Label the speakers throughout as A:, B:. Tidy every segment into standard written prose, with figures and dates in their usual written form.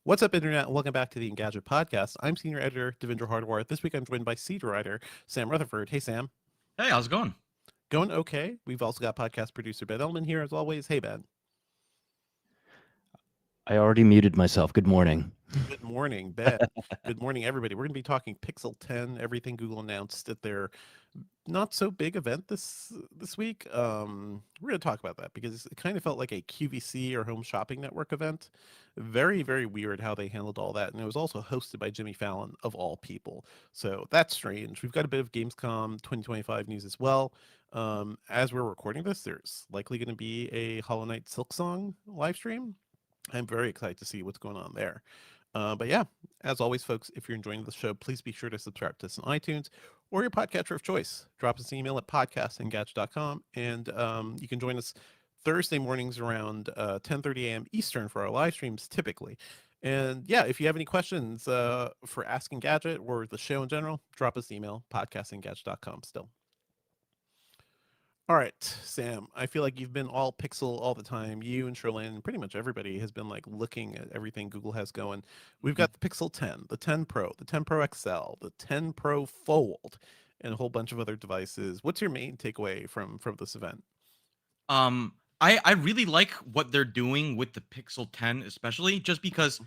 A: What's up, Internet? Welcome back to the Engadget podcast. I'm Senior Editor Devindra Hardware. This week I'm joined by Senior Writer Sam Rutherford. Hey, Sam.
B: Hey, how's it going?
A: Going okay. We've also got podcast producer Ben Elman here, as always. Hey, Ben.
C: I already muted myself. Good morning.
A: Good morning, Ben. Good morning, everybody. We're going to be talking Pixel 10, everything Google announced at their not so big event this week. We're going to talk about that because it kind of felt like a QVC or Home Shopping Network event. Very, very weird how they handled all that. And it was also hosted by Jimmy Fallon, of all people. So that's strange. We've got a bit of Gamescom 2025 news as well. As we're recording this, there's likely going to be a Hollow Knight Silksong live stream. I'm very excited to see what's going on there. But yeah, as always, folks, if you're enjoying the show, please be sure to subscribe to us on iTunes or your podcatcher of choice. Drop us an email at podcast@engadget.com, and you can join us Thursday mornings around 10:30 a.m. Eastern for our live streams, typically. And yeah, if you have any questions for Ask Engadget or the show in general, drop us an email, podcast@engadget.com still. All right, Sam, I feel like you've been all Pixel all the time. You and Sherlyn, pretty much everybody has been like looking at everything Google has going. We've
B: Mhm.
A: got the Pixel 10, the 10 Pro, the 10 Pro XL, the 10 Pro Fold, and a whole bunch of other devices. What's your main takeaway from this event?
B: I really like what they're doing with the Pixel 10, especially just because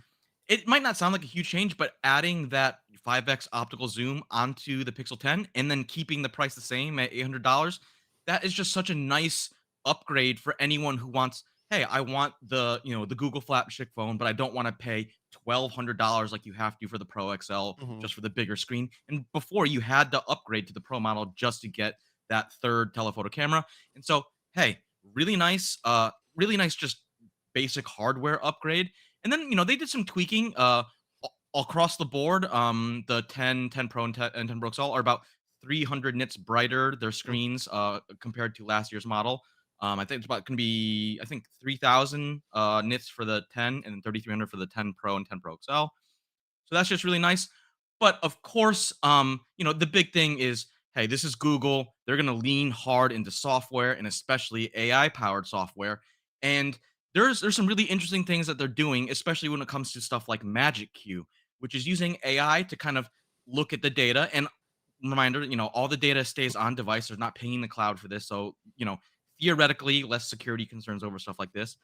B: it might not sound like a huge change, but adding that 5x optical zoom onto the Pixel 10 and then keeping the price the same at $800, that is just such a nice upgrade for anyone who wants, hey, I want the Google flagship phone, but I don't want to pay $1,200 like you have to for the Pro XL
A: Mm-hmm.
B: just for the bigger screen. And before you had to upgrade to the Pro model just to get that third telephoto camera. And so, hey, really nice just basic hardware upgrade. And then, they did some tweaking across the board. The 10 Pro, and 10 Pro XL are about 300 nits brighter, their screens, compared to last year's model. I think it's about going to be, I think, 3,000 nits for the 10 and then 3,300 for the 10 Pro and 10 Pro XL. So that's just really nice. But of course, the big thing is, hey, this is Google. They're going to lean hard into software and especially AI powered software. And there's some really interesting things that they're doing, especially when it comes to stuff like Magic Queue, which is using AI to kind of look at the data. And reminder, all the data stays on device. They're not paying the cloud for this. So, theoretically, less security concerns over stuff like this.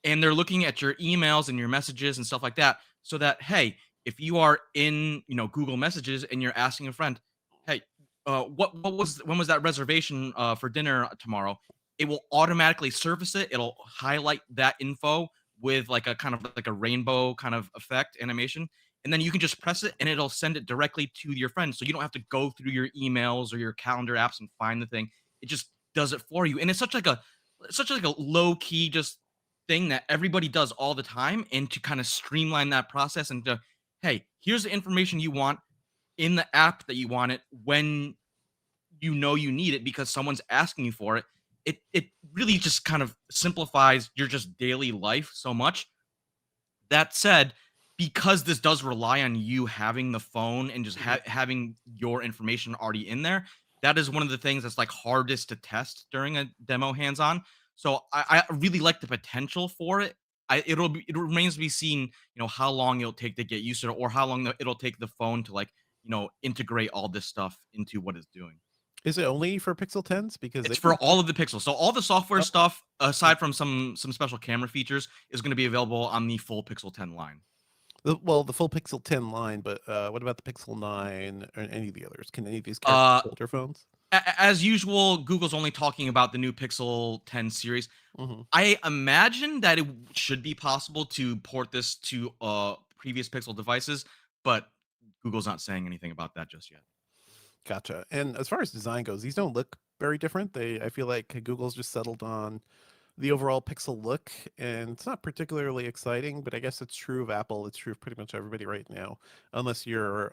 B: And they're looking at your emails and your messages and stuff like that, so that, hey, if you are in Google Messages and you're asking a friend, hey, when was that reservation for dinner tomorrow, it will automatically surface it. It'll highlight that info with like a kind of like a rainbow kind of effect animation, and then you can just press it and it'll send it directly to your friend, so you don't have to go through your emails or your calendar apps and find the thing. It just does it for you, and it's such like a low key just thing that everybody does all the time. And to kind of streamline that process and to, hey, here's the information you want in the app that you want it when you need it because someone's asking you for it. It really just kind of simplifies your just daily life so much. That said, because this does rely on you having the phone and just
A: Mm-hmm.
B: having your information already in there, that is one of the things that's like hardest to test during a demo hands-on. So I really like the potential for it. It remains to be seen, how long it'll take to get used to it, or how long it'll take the phone to like, integrate all this stuff into what it's doing.
A: Is it only for Pixel 10s? Because
B: It's
A: they've
B: for
A: been
B: all of the Pixels. So all the software
A: okay.
B: stuff,
A: Yeah.
B: aside from some special camera features, is going to be available on the full Pixel 10 line.
A: Well, the full Pixel 10 line, but what about the Pixel 9 or any of the others? Can any of these carry
B: Uh,
A: older phones?
B: as usual, Google's only talking about the new Pixel 10 series.
A: Mm-hmm.
B: I imagine that it should be possible to port this to previous Pixel devices, but Google's not saying anything about that just yet.
A: Gotcha. And as far as design goes, these don't look very different. I feel like Google's just settled on the overall Pixel look, and it's not particularly exciting, but I guess it's true of Apple. It's true of pretty much everybody right now, unless you're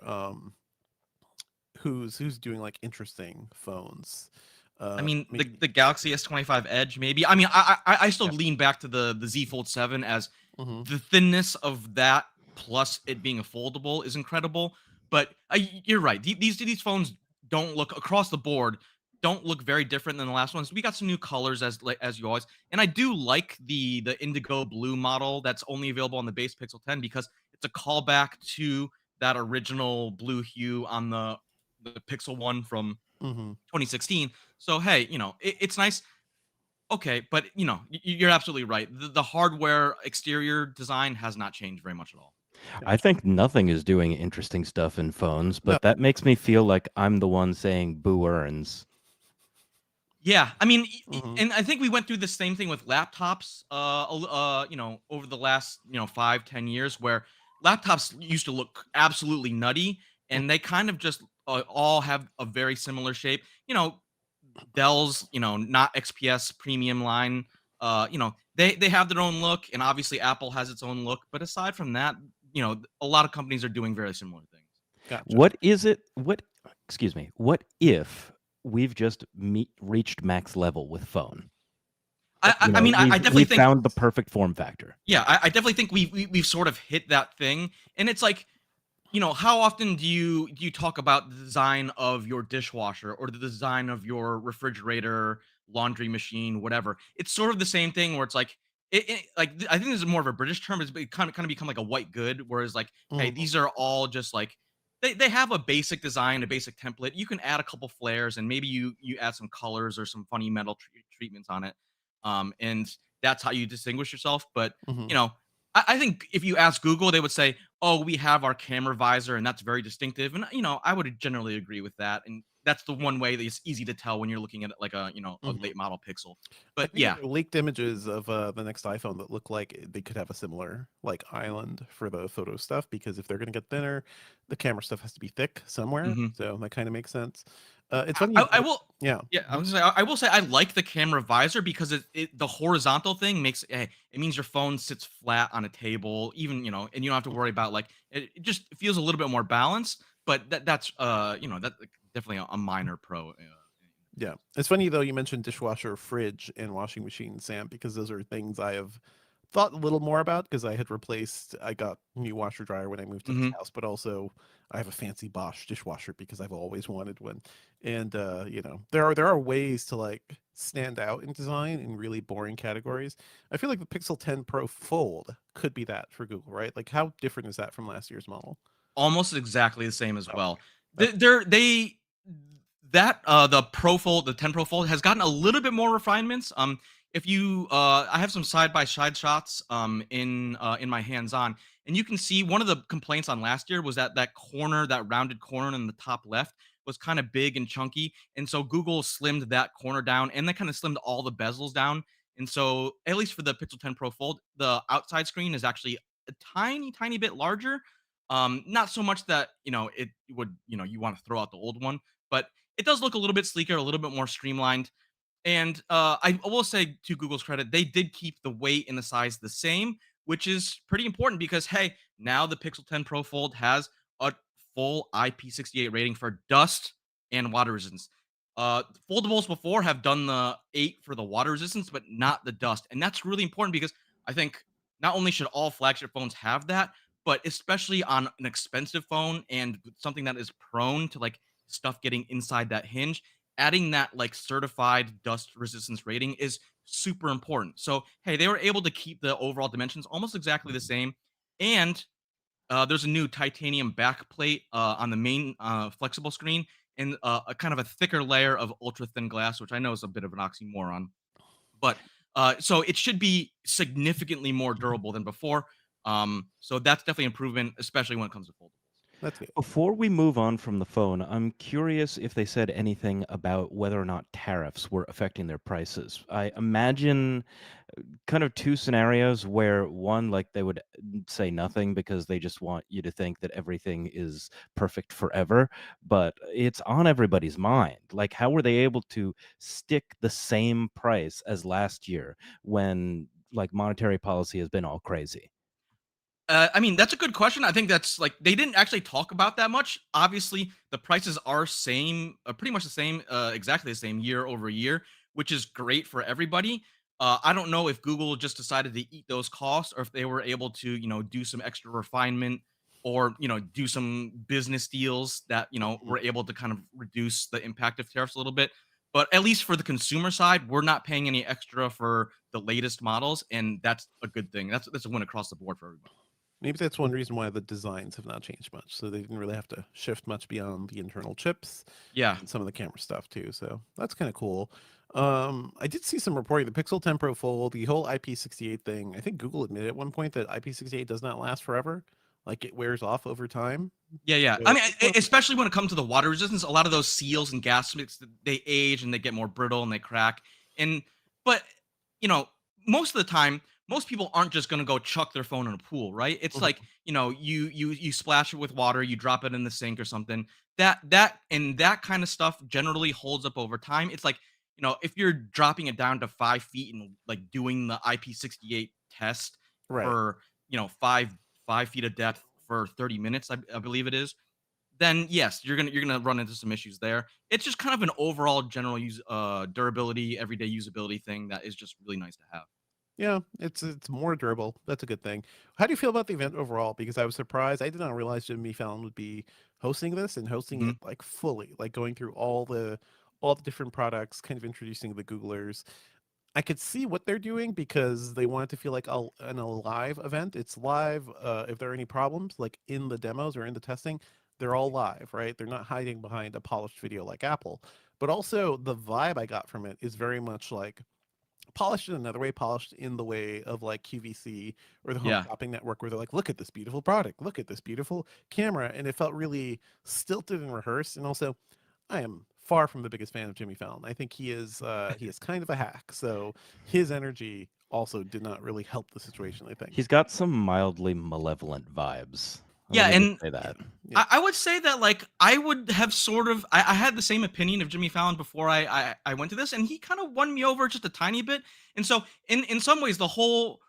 A: who's doing like interesting phones.
B: I mean, the
A: Maybe
B: the Galaxy S25 Edge, maybe. I mean, I still
A: yeah.
B: lean back to the Z Fold 7 as
A: Hmm.
B: the thinness of that plus it being a foldable is incredible. But you're right. These phones don't look across the board don't look very different than the last ones. We got some new colors as you always, and I do like the indigo blue model that's only available on the base Pixel 10 because it's It's a callback to that original blue hue on the Pixel One from
A: Hmm.
B: 2016. So hey, it's nice. Okay, but you're absolutely right. The hardware exterior design has not changed very much at all.
C: I
A: Gotcha.
C: think nothing is doing interesting stuff in phones,
A: No.
C: but that makes me feel like I'm the one saying boo earns.
B: Yeah, I mean,
A: Hmm.
B: and I think we went through the same thing with laptops, over the last 5-10 years, where laptops used to look absolutely nutty, and they kind of just all have a very similar shape. Dell's, not XPS premium line, they have their own look, and obviously Apple has its own look. But aside from that, a lot of companies are doing very similar things.
A: Gotcha.
C: What is it? What, excuse me, what if we've just reached max level with phone?
B: I mean, I definitely
C: We've
B: think.
C: found the perfect form factor.
B: Yeah, I definitely think we've sort of hit that thing, and it's like, how often do you talk about the design of your dishwasher or the design of your refrigerator, laundry machine, whatever? It's sort of the same thing where it's like, I think this is more of a British term. It's kind of become like a white good, whereas like, hey,
A: Hmm.
B: these are all just like they have a basic design, a basic template. You can add a couple flares, and maybe you add some colors or some funny metal treatments on it, and that's how you distinguish yourself. But
A: Hmm.
B: you know, I think if you ask Google, they would say, "Oh, we have our camera visor, and that's very distinctive." And I would generally agree with that. And that's the one way that it's easy to tell when you're looking at like a
A: Hmm.
B: late model Pixel.
A: I
B: But
A: think
B: yeah,
A: there are leaked images of the next iPhone that look like they could have a similar like island for the photo stuff because if they're going to get thinner, the camera stuff has to be thick somewhere.
B: mhm.
A: So that kind of makes sense. It's
B: I,
A: funny you
B: I I
A: brought up,
B: will.
A: yeah.
B: Yeah, I
A: Mhm.
B: was I will say I like the camera visor because the horizontal thing makes it means your phone sits flat on a table, even and you don't have to worry about like it just feels a little bit more balanced. But that's definitely a minor pro.
A: Yeah. It's funny though you mentioned dishwasher, fridge, and washing machine, Sam, because those are things I have thought a little more about because I got new washer dryer when I moved to this
B: Hmm.
A: house, but also I have a fancy Bosch dishwasher because I've always wanted one. And there are ways to like stand out in design in really boring categories. I feel like the Pixel 10 Pro Fold could be that for Google, right? Like how different is that from last year's model?
B: Almost exactly the same as
A: Okay.
B: well. They
A: Okay.
B: they're they that, the Pro Fold, the 10 Pro Fold has gotten a little bit more refinements. If you I have some side by side shots, in my hands-on, and you can see one of the complaints on last year was that corner, that rounded corner in the top left was kinda big and chunky, and so Google slimmed that corner down, and they kinda slimmed all the bezels down, and so, at least for the Pixel 10 Pro Fold, the outside screen is actually a tiny, tiny bit larger. Not so much that, it would, you wanna throw out the old one, but it does look a little bit sleeker, a little bit more streamlined. And I will say, to Google's credit, they did keep the weight and the size the same, which is pretty important because, hey, now the Pixel 10 Pro Fold has a full IP68 rating for dust and water resistance. Foldables before have done the 8 for the water resistance, but not the dust. And that's really important because I think not only should all flagship phones have that, but especially on an expensive phone and something that is prone to like stuff getting inside that hinge, adding that like certified dust resistance rating is super important. So, hey, they were able to keep the overall dimensions almost exactly the same. And there's a new titanium backplate on the main flexible screen and a kind of a thicker layer of ultra thin glass, which I know is a bit of an oxymoron. But so it should be significantly more durable than before. So that's definitely improvement, especially when it comes to foldables.
A: That's good.
C: Before we move on from the phone, I'm curious if they said anything about whether or not tariffs were affecting their prices. I imagine kind of two scenarios where one, like they would say nothing because they just want you to think that everything is perfect forever, but it's on everybody's mind. Like, how were they able to stick the same price as last year when like monetary policy has been all crazy?
B: I mean, that's a good question. I think that's like they didn't actually talk about that much. Obviously, the prices are same, pretty much the same, exactly the same year over year, which is great for everybody. I don't know if Google just decided to eat those costs, or if they were able to, do some extra refinement, or do some business deals that
A: Mhm.
B: were able to kind of reduce the impact of tariffs a little bit. But at least for the consumer side, we're not paying any extra for the latest models, and that's a good thing. That's a win across the board for everybody.
A: Maybe that's one reason why the designs have not changed much. So they didn't really have to shift much beyond the internal chips
B: Yeah.
A: and some of the camera stuff too. So that's kind of cool. I did see some reporting the Pixel 10 Pro Fold, the whole IP68 thing. I think Google admitted at one point that IP68 does not last forever. Like it wears off over time.
B: Yeah, yeah. I
A: So
B: mean,
A: it's not-
B: especially when it comes to the water resistance, a lot of those seals and gaskets, they age and they get more brittle and they crack. And but you know, most of the time, most people aren't just going to go chuck their phone in a pool, right? It's like,
A: Mhm.
B: you splash it with water, you drop it in the sink or something. That kind of stuff generally holds up over time. It's like, if you're dropping it down to 5 feet and like doing the IP68 test
A: Right.
B: for, 5 feet of depth for 30 minutes, I believe it is, then yes, you're gonna run into some issues there. It's just kind of an overall general durability, everyday usability thing that is just really nice to have.
A: Yeah, it's more durable. That's a good thing. How do you feel about the event overall? Because I was surprised. I did not realize Jimmy Fallon would be hosting this and hosting
B: Mhm.
A: it like fully, like going through all the different products, kind of introducing the Googlers. I could see what they're doing because they want it to feel like an alive event. It's live. If there are any problems, like in the demos or in the testing, they're all live, right? They're not hiding behind a polished video like Apple. But also the vibe I got from it is very much like polished in another way, polished in the way of like QVC or the home
B: Yeah.
A: shopping network, where they're like, look at this beautiful product, look at this beautiful camera. And it felt really stilted and rehearsed. And also, I am far from the biggest fan of Jimmy Fallon. I think he is kind of a hack. So his energy also did not really help the situation, I think.
C: He's got some mildly malevolent vibes.
B: Yeah,
C: Let me just
B: and
C: say
A: Yeah.
C: that.
A: Yeah.
B: I would say that like I would have sort of I had the same opinion of Jimmy Fallon before I went to this, and he kind of won me over just a tiny bit. And so in some ways the whole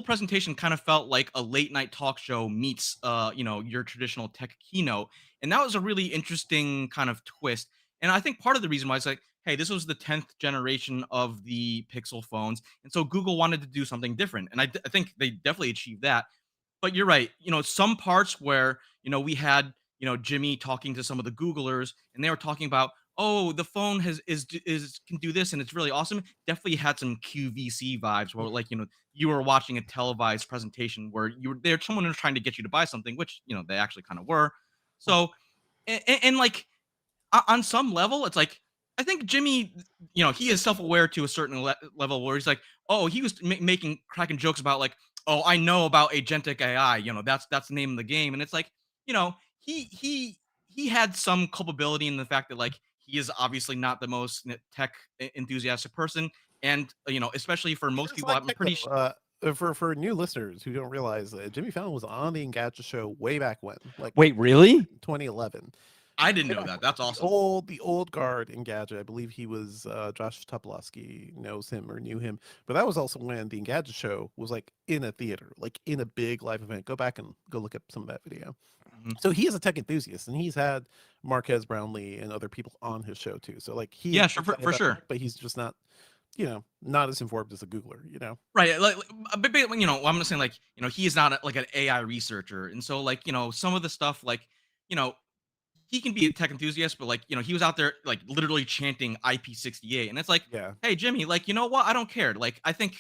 B: presentation kind of felt like a late night talk show meets your traditional tech keynote. And that was a really interesting kind of twist. And I think part of the reason why it's like, hey, this was the 10th generation of the Pixel phones. And so Google wanted to do something different. And I think they definitely achieved that. But you're right. Some parts where, we had, Jimmy talking to some of the Googlers and they were talking about, oh, the phone is can do this and it's really awesome. Definitely had some QVC vibes where like, you were watching a televised presentation where you were there, someone was trying to get you to buy something, which, they actually kind of were. So, and like on some level, it's like I think Jimmy, he is self-aware to a certain level where he's like, oh, he was making cracking jokes about like, oh, I know about agentic AI. That's the name of the game, and it's like, he had some culpability in the fact that like he is obviously not the most tech enthusiastic person, and especially for most
A: Just
B: people,
A: like
B: I'm
A: heck,
B: pretty
A: though. For new listeners who don't realize, Jimmy Fallon was on the Engadget show way back when, like
C: Wait, really?
A: 2011.
B: I didn't
A: Way
B: know
A: back
B: that.
A: when.
B: That's awesome.
A: The old guard in Gadget. I believe he was Josh Topolowski knows him or knew him. But that was also when the Engadget show was like in a theater, like in a big live event. Go back and go look up some of that video.
B: Mhm.
A: So he is a tech enthusiast, and he's had Marquez Brownlee and other people on his show too. So like he is
B: Yeah, sure,
A: excited
B: for
A: about
B: sure.
A: tech, but he's just not, not as informed as a Googler.
B: Right, like a bit, I'm not saying like, he is not like an AI researcher, and so like, some of the stuff like, you know, he can be a tech enthusiast, but like, he was out there like literally chanting IP68, and it's like,
A: Yeah.
B: hey, Jimmy, like, you know what? I don't care. Like, I think,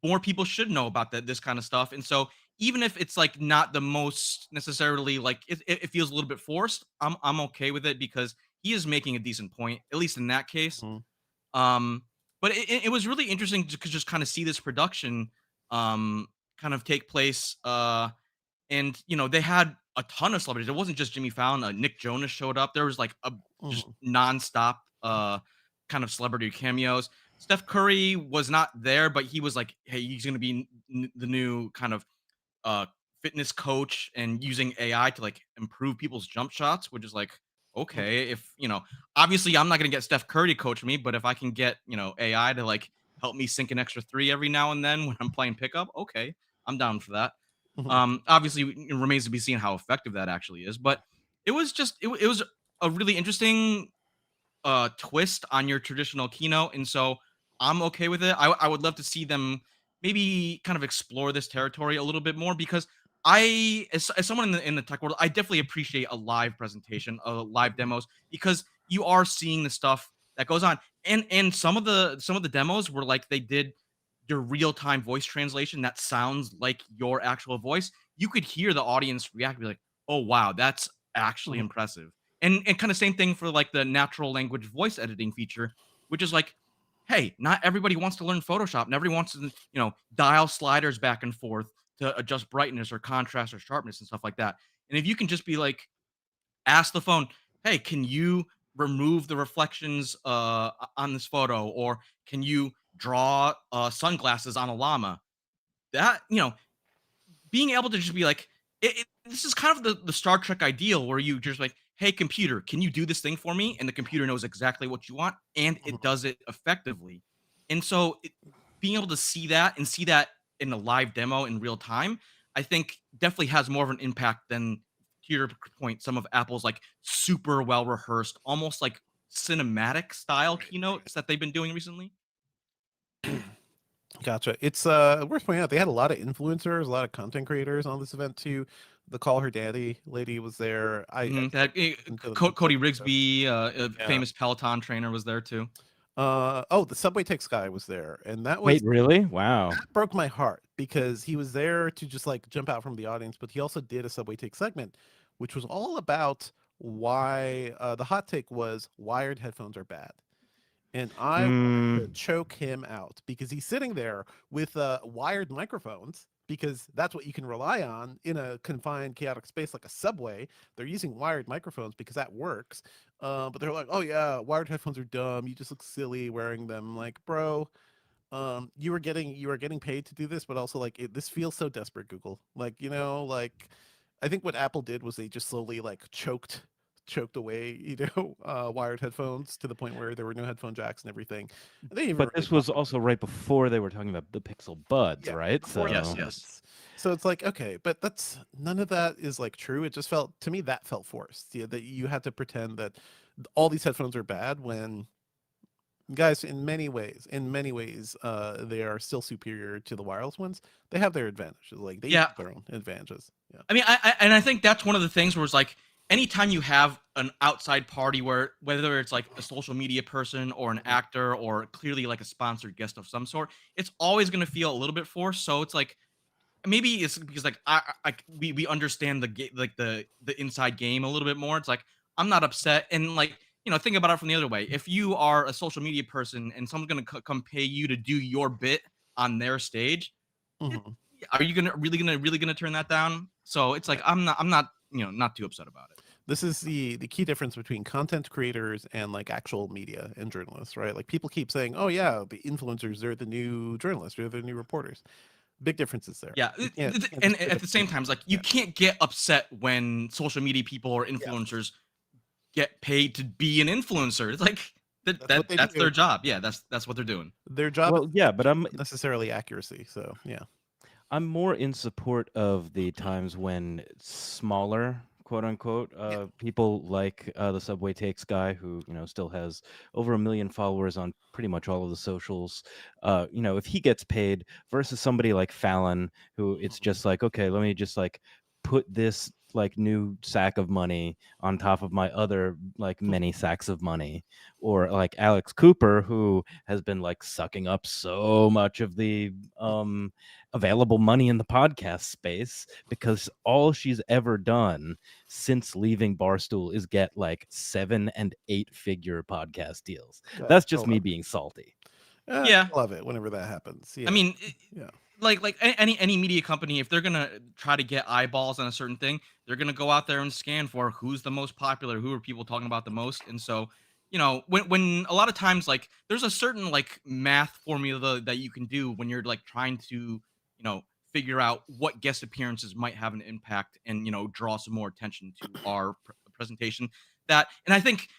B: more people should know about this kind of stuff, and so even if it's like not the most necessarily like it feels a little bit forced, I'm okay with it because he is making a decent point, at least in that case.
A: Mhm.
B: um, but it was really interesting to just kind of see this production um kind of take place. And they had a ton of celebrities. It wasn't just Jimmy Fallon. Nick Jonas showed up. There was like a just
A: Mhm.
B: nonstop kind of celebrity cameos. Steph Curry was not there, but he was like, hey, he's gonna be the new kind of uh fitness coach and using AI to like improve people's jump shots, which is like,
A: Mhm.
B: okay, if obviously I'm not gonna get Steph Curry to coach me, but if I can get AI to like help me sink an extra three every now and then when I'm playing pickup, okay, I'm down for that.
A: Mhm.
B: Obviously, it remains to be seen how effective that actually is, but it was a really interesting twist on your traditional keynote, and so I'm okay with it. I would love to see them maybe kind of explore this territory a little bit more because as someone in the tech world, I definitely appreciate a live presentation, live
A: Mhm.
B: demos because you are seeing the stuff that goes on, and some of the demos were like they did your real-time voice translation that sounds like your actual voice, you could hear the audience react, be like, "Oh wow, that's actually
A: Mhm.
B: impressive." And kind of same thing for like the natural language voice editing feature, which is like, hey, not everybody wants to learn Photoshop. Not everybody wants to, dial sliders back and forth to adjust brightness or contrast or sharpness and stuff like that. And if you can just be like, ask the phone, hey, can you remove the reflections on this photo, or can you draw sunglasses on a llama? That, being able to just be like, this is kind of the Star Trek ideal where you just like, hey, computer, can you do this thing for me? And the computer knows exactly what you want and it
A: Mhm.
B: does it effectively. And so being able to see that and see that in a live demo in real time, I think definitely has more of an impact than, to your point, some of Apple's like super well rehearsed, almost like cinematic style
A: Right,
B: keynotes that they've been doing recently.
A: right. Gotcha. It's worth pointing out they had a lot of influencers, a lot of content creators on this event too. The Call Her Daddy lady was there. I
B: Mhm, that
A: listened to the
B: Cody
A: video.
B: Rigsby, a
A: Yeah.
B: famous Peloton trainer, was there too.
A: Oh, the Subway Text guy was there, and
C: Wait, really? Wow.
A: that broke my heart because he was there to just like jump out from the audience, but he also did a Subway Take segment, which was all about why the hot take was wired headphones are bad. And I wanted to
C: Mm,
A: choke him out because he's sitting there with wired microphones because that's what you can rely on in a confined, chaotic space like a subway. They're using wired microphones because that works. But they're like, "Oh yeah, wired headphones are dumb. You just look silly wearing them." Like, bro, you are getting paid to do this, but also like this feels so desperate, Google. Like, like I think what Apple did was they just slowly like choked away, wired headphones to the point where there were no headphone jacks and everything. And they didn't even
C: but
A: really
C: this
A: talk
C: was
A: about
C: also
A: it.
C: right before they were talking about the Pixel Buds,
A: Yeah,
C: right?
A: before the
B: Yes,
C: So,
B: yes.
A: buds. So it's like, okay, but that's none of that is like true. It just felt to me that felt forced. Yeah, that you had to pretend that all these headphones are bad when guys, in many ways, they are still superior to the wireless ones. They have their advantages, like they each
B: Yeah,
A: have their own advantages. Yeah.
B: I mean, I think that's one of the things where it's like anytime you have an outside party where whether it's like a social media person or an
A: Mhm.
B: actor or clearly like a sponsored guest of some sort, it's always going to feel a little bit forced. So it's like maybe it's because like we understand like the inside game a little bit more. It's like I'm not upset, and like think about it from the other way. If you are a social media person and someone's gonna come pay you to do your bit on their stage, it,
A: Mhm.
B: are you gonna turn that down? So it's like
A: Right.
B: I'm not not too upset about it.
A: This is the key difference between content creators and like actual media and journalists, right? Like people keep saying, "Oh yeah, the influencers, they're the new journalists, they're the new reporters." Big differences there.
B: Yeah,
A: You can't
B: and
A: just straight
B: at
A: up
B: the
A: say
B: same
A: that.
B: time, it's like you
A: Yeah.
B: can't get upset when social media people or
A: Yes.
B: influencers get paid to be an influencer. It's like
A: That's what they
B: that's their
A: do.
B: job. Yeah, that's what they're doing.
A: Their job is
C: well, yeah, but
A: attention, not necessarily accuracy. So yeah.
C: I'm more in support of the times when smaller, quote unquote,
A: Yeah.
C: people like the Subway Takes guy, who still has over 1 million followers on pretty much all of the socials. If he gets paid versus somebody like Fallon, who it's
A: Mhm.
C: just like, okay, let me just like put this like new sack of money on top of my other like many sacks of money, or like Alex Cooper, who has been like sucking up so much of the available money in the podcast space, because all she's ever done since leaving Barstool is get like 7 and 8 figure podcast deals. That's
A: I
C: just me
A: love
C: being salty.
B: Yeah,
A: I love it whenever that happens.
B: I
A: Yeah.
B: mean,
A: Yeah.
B: any media company, if they're gonna try to get eyeballs on a certain thing, they're gonna go out there and scan for who's the most popular, who are people talking about the most, and so when a lot of times like there's a certain like math formula that you can do when you're like trying to figure out what guest appearances might have an impact and draw some more attention to our presentation. And I think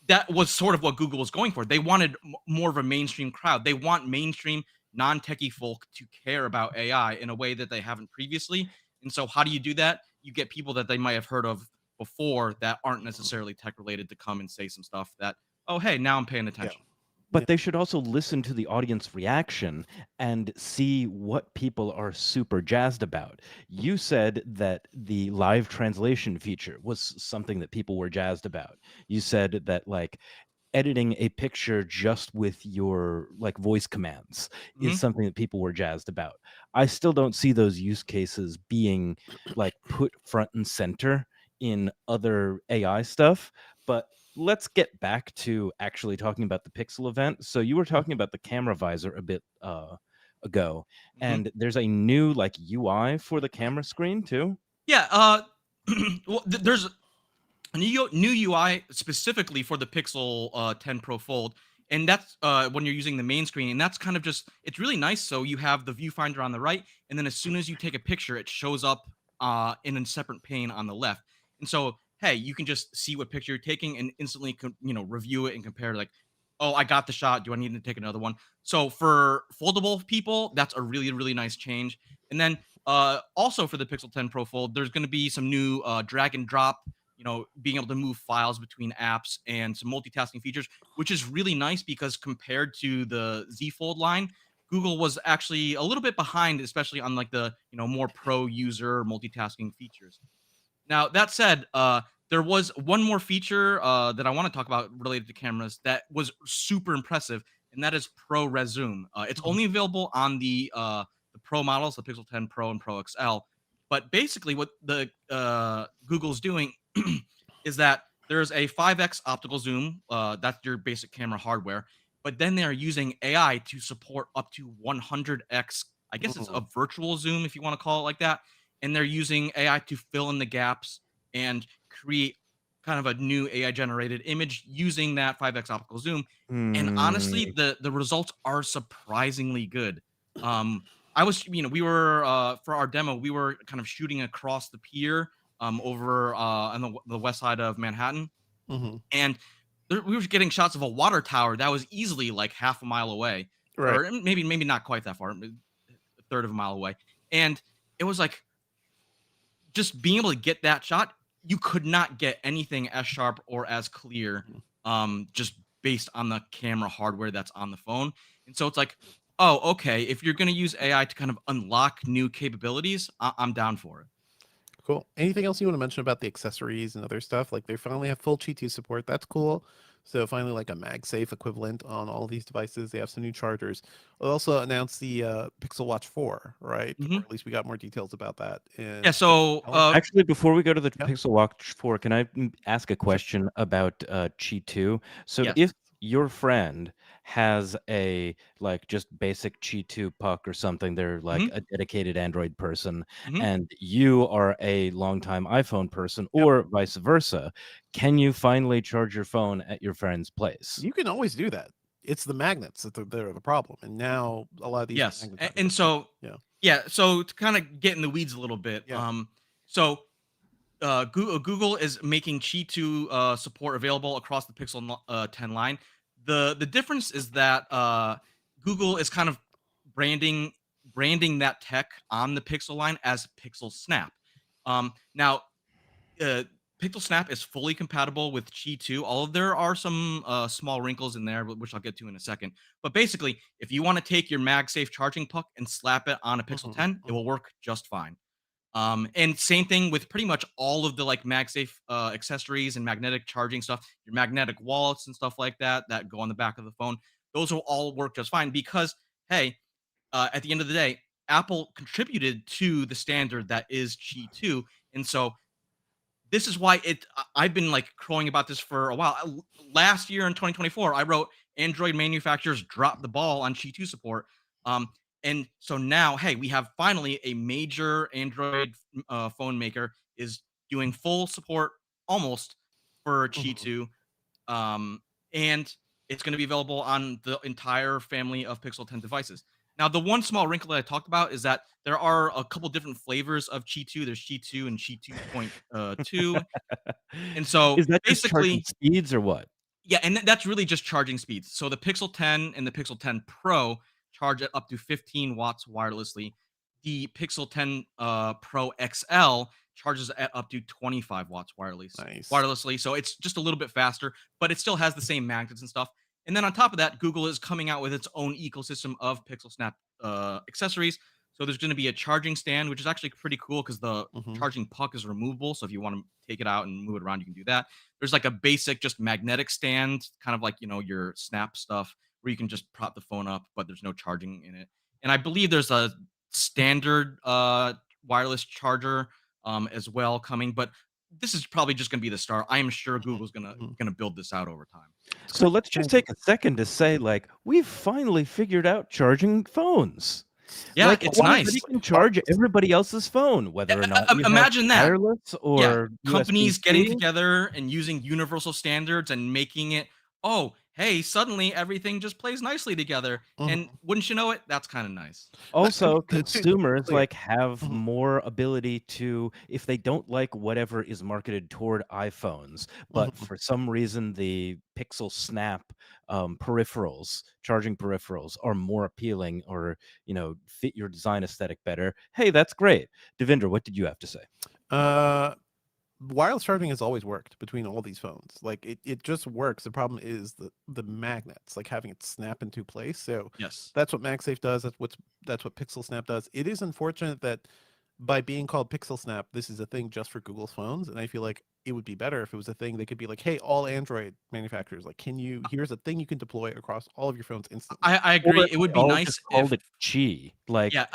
B: that was sort of what Google was going for. They wanted more of a mainstream crowd. They want mainstream non-techie folk to care about AI in a way that they haven't previously. And so how do you do that? You get people that they might have heard of before that aren't
A: Mhm.
B: necessarily tech related to come and say some stuff that, oh, hey, now I'm paying
A: Yeah.
B: attention.
A: Yeah.
C: But they should also listen to the audience reaction and see what people are super jazzed about. You said that the live translation feature was something that people were jazzed about. You said that like editing a picture just with your like voice commands is
B: Mhm.
C: something that people were jazzed about. I still don't see those use cases being like put front and center in other AI stuff, but let's get back to actually talking about the Pixel event. So you were talking about the camera visor a bit ago,
B: Mhm.
C: and there's a new like UI for the camera screen too.
B: Yeah, well, there's a new UI specifically for the Pixel 10 Pro Fold, and that's when you're using the main screen, and that's kind of just it's really nice. So you have the viewfinder on the right, and then as soon as you take a picture, it shows up in a separate pane on the left. And so, hey, you can just see what picture you're taking and instantly, review it and compare. Like, oh, I got the shot. Do I need to take another one? So for foldable people, that's a really really nice change. And then also for the Pixel 10 Pro Fold, there's going to be some new drag and drop, being able to move files between apps and some multitasking features, which is really nice because compared to the Z Fold line, Google was actually a little bit behind, especially on like the more pro user multitasking features. Now that said, there was one more feature that I want to talk about related to cameras that was super impressive, and that is Pro Resume. It's
A: Mhm.
B: only available on the Pro models, the Pixel 10 Pro and Pro XL. But basically, what the Google's doing is that there's a 5x optical zoom. That's your basic camera hardware. But then they are using AI to support up to 100x. I guess it's
A: Mhm.
B: a virtual zoom, if you want to call it like that, and they're using AI to fill in the gaps and create kind of a new AI generated image using that 5x optical zoom. And
C: Hmm.
B: honestly, the results are surprisingly good. Um, I was, we were for our demo, we were kind of shooting across the pier over on the west side of Manhattan,
A: Mhm.
B: and we were getting shots of a water tower that was easily like half a mile away,
A: Right.
B: or maybe not quite that far, a third of a mile away, and it was like just being able to get that shot, you could not get anything as sharp or as clear,
A: Mhm.
B: just based on the camera hardware that's on the phone. And so it's like, oh, okay, if you're going to use AI to kind of unlock new capabilities, I'm down for it.
A: Cool. Anything else you want to mention about the accessories and other stuff? Like they finally have full Qi2 support. That's cool. So finally, like a MagSafe equivalent on all these devices. They have some new chargers. They also announced the Pixel Watch 4, right? Or
B: Hmm.
A: at least we got more details about that.
B: Yeah.
A: And
B: So,
A: Ellen?
C: Actually, before we go to the
A: Yeah,
C: Pixel Watch 4, can I ask a
A: sure.
C: question about Qi 2? So
B: yes.
C: if your friend has a like just basic Qi 2 puck or something, they're like
B: Hmm.
C: a dedicated Android person,
B: Hmm.
C: and you are a longtime iPhone person,
A: Yep.
C: or vice versa, can you finally charge your phone at your friend's place?
A: You can always do that. It's the magnets that are the problem. And now a lot of these are
B: Yes.
A: magnetized.
B: And
A: So,
B: so,
A: yeah.
B: yeah. So to kind of get in the weeds a little bit,
A: Yeah.
B: so Google is making Qi 2 support available across the Pixel 10 line. The difference is that Google is kind of branding that tech on the Pixel line as Pixel Snap. Now, uh, Pixel Snap is fully compatible with Qi 2. All of there are some small wrinkles in there, which I'll get to in a second. But basically, if you want to take your MagSafe charging puck and slap it on a Pixel
A: Mhm,
B: 10, it
A: mhm.
B: will work just fine. And same thing with pretty much all of the like MagSafe accessories and magnetic charging stuff, your magnetic wallets and stuff like that that go on the back of the phone. Those will all work just fine because, hey, at the end of the day, Apple contributed to the standard that is Qi 2. And so this is why I've been like crowing about this for a while. Last year in 2024, I wrote Android manufacturers dropped the ball on Qi 2 support. Um, and so now, hey, we have finally a major Android phone maker is doing full support almost for Qi
A: Mhm.
B: 2. Um, and it's going to be available on the entire family of Pixel 10 devices. Now, the one small wrinkle that I talked about is that there are a couple different flavors of Qi 2. There's Qi 2 and Qi 2.2. And so
C: Is that just charging
B: basically,
C: speeds or what?
B: yeah, and that's really just charging speeds. So the Pixel 10 and the Pixel 10 Pro charge at up to 15 watts wirelessly. The Pixel 10 Pro XL charges at up to 25 watts
A: Nice.
B: wirelessly. So it's just a little bit faster, but it still has the same magnets and stuff. And then on top of that, Google is coming out with its own ecosystem of Pixel Snap accessories. So there's going to be a charging stand, which is actually pretty cool because the
A: Mhm.
B: charging puck is removable. So if you want to take it out and move it around, you can do that. There's like a basic just magnetic stand, kind of like, your Snap stuff, where you can just prop the phone up, but there's no charging in it. And I believe there's a standard wireless charger as well coming, but this is probably just going to be the start. I am sure
A: Mhm.
B: Google's gonna
A: Mhm.
B: gonna build this out over time.
A: It's
C: So
A: kind
C: let's
A: of
C: just take a second to say, like, we've finally figured out charging phones.
B: Yeah,
C: Like,
B: it's
C: everybody
B: nice.
C: can charge everybody else's phone, whether or not you have
B: Imagine that.
C: wireless
B: Yeah,
C: or
B: companies getting
C: USB-C.
B: together and using universal standards and making it, oh, hey, suddenly everything just plays nicely together. And
A: Mhm.
B: wouldn't you know it, that's kind of nice.
A: I
C: Also,
A: mean, to be
C: consumers,
A: clear.
C: like, have
A: Mhm.
C: more ability to, if they don't like whatever is marketed toward iPhones, but
A: Mhm.
C: for some reason the Pixel Snap, peripherals, charging peripherals are more appealing or, fit your design aesthetic better, hey, that's great. Devindra, what did you have to say?
A: Uh, Wireless charging has always worked between all these phones. Like it just works. The problem is the magnets, like having it snap into place. So
B: Yes.
A: that's what MagSafe does. That's what Pixel Snap does. It is unfortunate that by being called Pixel Snap, this is a thing just for Google's phones. And I feel like it would be better if it was a thing they could be like, hey, all Android manufacturers, like, here's a thing you can deploy across all of your phones instantly.
B: I
C: Or
B: agree.
C: if
B: It
C: they
B: would be
C: all
B: nice
C: just called
B: if
C: it Qi, like,
B: Yeah,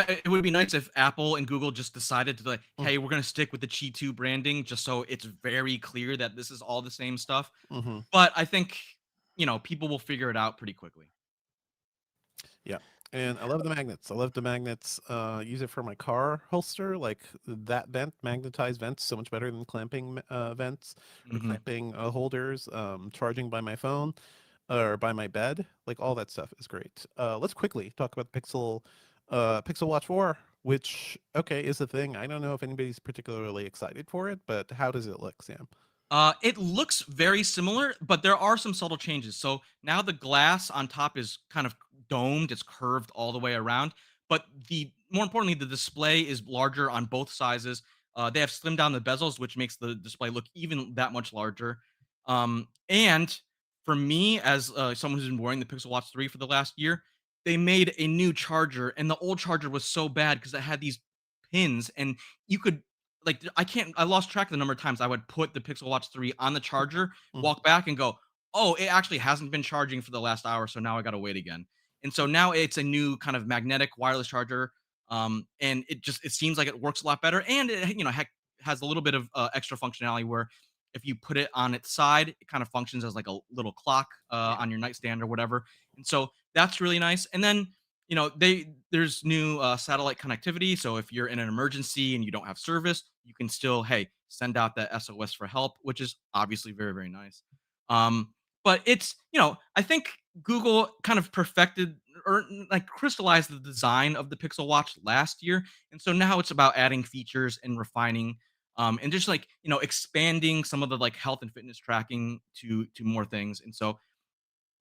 B: it would be nice if Apple and Google just decided to like, hey, we're gonna stick with the Qi 2 branding just so it's very clear that this is all the same stuff.
A: Mm-hmm.
B: But I think, people will figure it out pretty quickly.
A: Yeah. And I love the magnets. I love the magnets. Use it for my car holster. Like that vent, magnetized vents, so much better than clamping vents or
B: Hmm.
A: clamping holders. Charging by my phone or by my bed. Like all that stuff is great. Let's quickly talk about the Pixel Watch 4, which okay is a thing. I don't know if anybody's particularly excited for it, but how does it look, Sam?
B: It looks very similar, but there are some subtle changes. So now the glass on top is kind of domed, it's curved all the way around. But the more importantly, the display is larger on both sizes. They have slimmed down the bezels, which makes the display look even that much larger. And for me, as someone who's been wearing the Pixel Watch 3 for the last year, they made a new charger, and the old charger was so bad because it had these pins, and you could like I lost track of the number of times I would put the Pixel Watch 3 on the charger,
A: Mhm.
B: walk back and go, "Oh, it actually hasn't been charging for the last hour, so now I got to wait again." And so now it's a new kind of magnetic wireless charger, and it seems like it works a lot better, and it has a little bit of extra functionality where if you put it on its side, it kind of functions as like a little clock
A: Yeah.
B: on your nightstand or whatever. And so that's really nice. And then there's new satellite connectivity, so if you're in an emergency and you don't have service, you can still, hey, send out that SOS for help, which is obviously very, very nice. But it's, I think Google kind of perfected or like crystallized the design of the Pixel Watch last year, and so now it's about adding features and refining, and just like expanding some of the like health and fitness tracking to more things. And so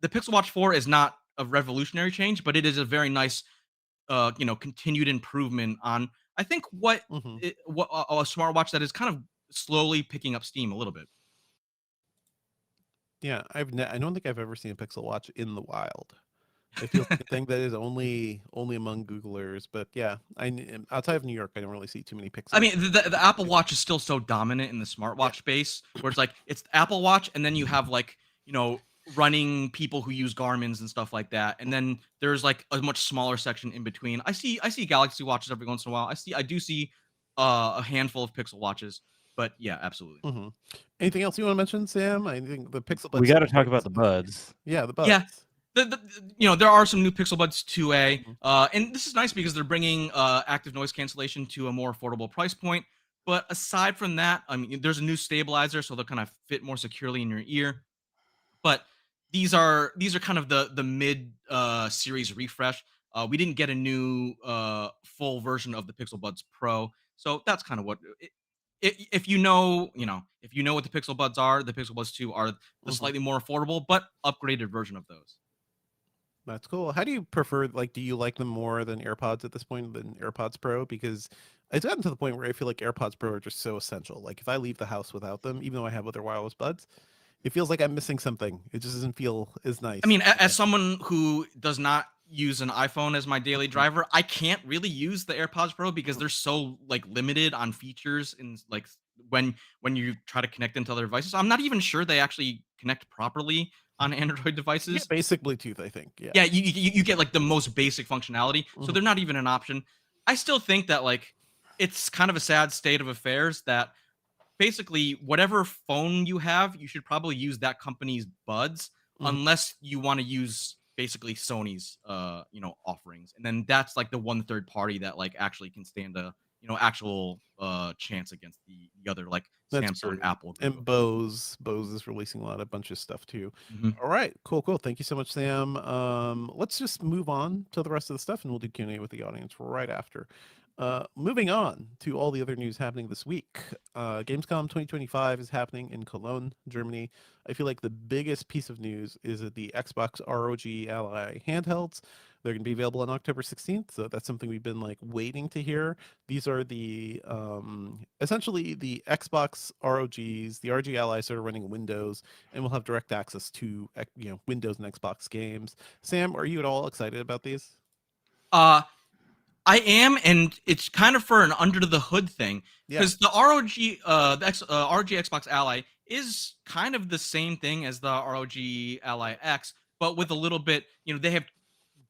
B: the Pixel Watch 4 is not a revolutionary change, but it is a very nice, continued improvement on, I think,
A: Hmm.
B: what a smartwatch that is kind of slowly picking up steam a little bit.
A: Yeah. I don't think I've ever seen a Pixel Watch in the wild. It feels like a thing that is only among Googlers, but yeah, outside of New York, I don't really see too many
B: I
A: Pixel.
B: mean, the Apple Watch is still so dominant in the
A: Yeah.
B: smartwatch space, where it's like it's the Apple Watch, and then you have like running people who use Garmin's and stuff like that, and then there's like a much smaller section in between. I see Galaxy watches every once in a while. I do see a handful of Pixel watches, but yeah, absolutely.
A: Hmm. Anything else you want to mention, Sam? I think the Pixel
C: we
A: Buds
C: gotta
A: 2
C: talk
A: are
C: about the
A: exciting.
C: buds.
A: Yeah, the
B: Yeah,
A: buds.
B: there are some new Pixel Buds 2A,
A: Mhm.
B: and this is nice because they're bringing active noise cancellation to a more affordable price point. But aside from that, I mean, there's a new stabilizer, so they'll kind of fit more securely in your ear. But these are kind of the mid series refresh. We didn't get a new full version of the Pixel Buds Pro, so that's kind of what. If if you know what the Pixel Buds are, the Pixel Buds 2 are the
A: Mhm.
B: slightly more affordable but upgraded version of those.
A: That's cool. How do you prefer, like, do you like them more than AirPods at this point than AirPods Pro? Because it's gotten to the point where I feel like AirPods Pro are just so essential. Like, if I leave the house without them, even though I have other wireless buds, it feels like I'm missing something. It just doesn't feel as
B: I
A: nice.
B: mean, as someone who does not use an iPhone as my daily
A: Mhm.
B: driver, I can't really use the AirPods Pro because they're so like limited on features and like when you try to connect them to other devices. I'm not even sure they actually connect properly on Android
A: You get
B: devices.
A: basic Bluetooth, I think. Yeah.
B: Yeah, you get like the most basic functionality, so
A: Mhm.
B: they're not even an option. I still think that like it's kind of a sad state of affairs that basically whatever phone you have, you should probably use that company's buds
A: Mhm.
B: unless you want to use basically Sony's offerings. And then that's like the one third party that like actually can stand a actual chance against the other like
A: That's
B: Samsung,
A: true.
B: Apple,
A: And
B: Google.
A: Bose is releasing a bunch of stuff too.
B: Mhm.
A: All right, cool, cool. Thank you so much, Sam. Let's just move on to the rest of the stuff, and we'll do Q&A with the audience right after. Moving on to all the other news happening this week. Gamescom 2025 is happening in Cologne, Germany. I feel like the biggest piece of news is that the Xbox ROG Ally handhelds. They're going to be available on October 16th, so that's something we've been like waiting to hear. These are the essentially the Xbox ROGs, the ROG Ally sort of running Windows, and we'll have direct access to Windows and Xbox games. Sam, are you at all excited about these?
B: Uh I am, and it's kind of for an under the hood thing
A: Yeah.
B: because the ROG Xbox Ally is kind of the same thing as the ROG Ally X, but with a little bit, they have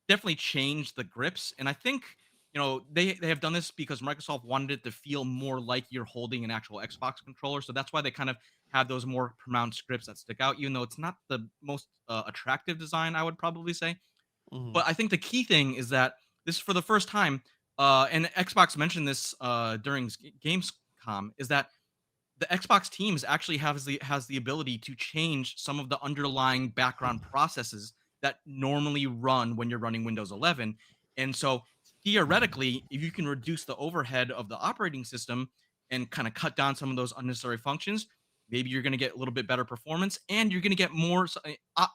B: definitely changed the grips, and I think they have done this because Microsoft wanted it to feel more like you're holding an actual Xbox controller, so that's why they kind of have those more pronounced grips that stick out, even though it's not the most attractive design, I would probably say.
A: Hmm.
B: But I think the key thing is that this is for the first time, and Xbox mentioned this during Gamescom, is that the Xbox teams actually has the ability to change some of the underlying background processes that normally run when you're running Windows 11. And so theoretically, if you can reduce the overhead of the operating system and kind of cut down some of those unnecessary functions, maybe you're going to get a little bit better performance and you're going to get more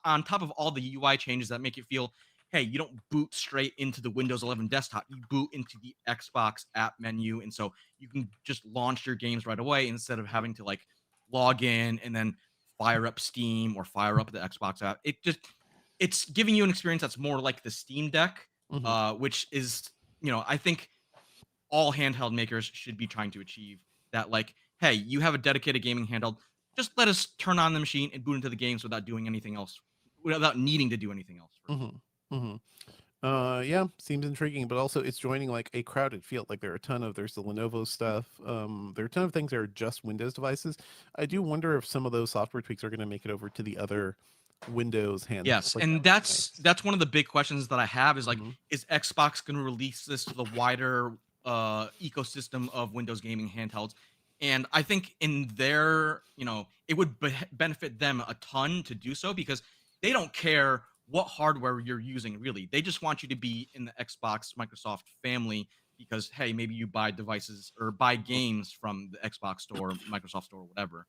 B: on top of all the UI changes that make it feel, hey, you don't boot straight into the Windows 11 desktop. You boot into the Xbox app menu. And so you can just launch your games right away instead of having to like log in and then fire up Steam or fire up the Xbox app. It's giving you an experience that's more like the Steam Deck,
A: Hmm.
B: which is I think all handheld makers should be trying to achieve that. Like, hey, you have a dedicated gaming handheld. Just let us turn on the machine and boot into the games without doing anything else, without needing to do anything else first.
A: Hmm. Hmm. Yeah, seems intriguing, but also it's joining like a crowded field. Like there's the Lenovo stuff. There are a ton of things that are just Windows devices. I do wonder if some of those software tweaks are going to make it over to the other Windows handhelds.
B: Yes,
A: Like that
B: and
A: would be
B: that's
A: nice.
B: that's one of the big questions that I have is like,
A: Hmm.
B: is Xbox going to release this to the wider ecosystem of Windows gaming handhelds? And I think in their, it would benefit them a ton to do so because they don't care what hardware you're using really. They just want you to be in the Xbox Microsoft family because hey, maybe you buy devices or buy games from the Xbox store, Microsoft store, whatever.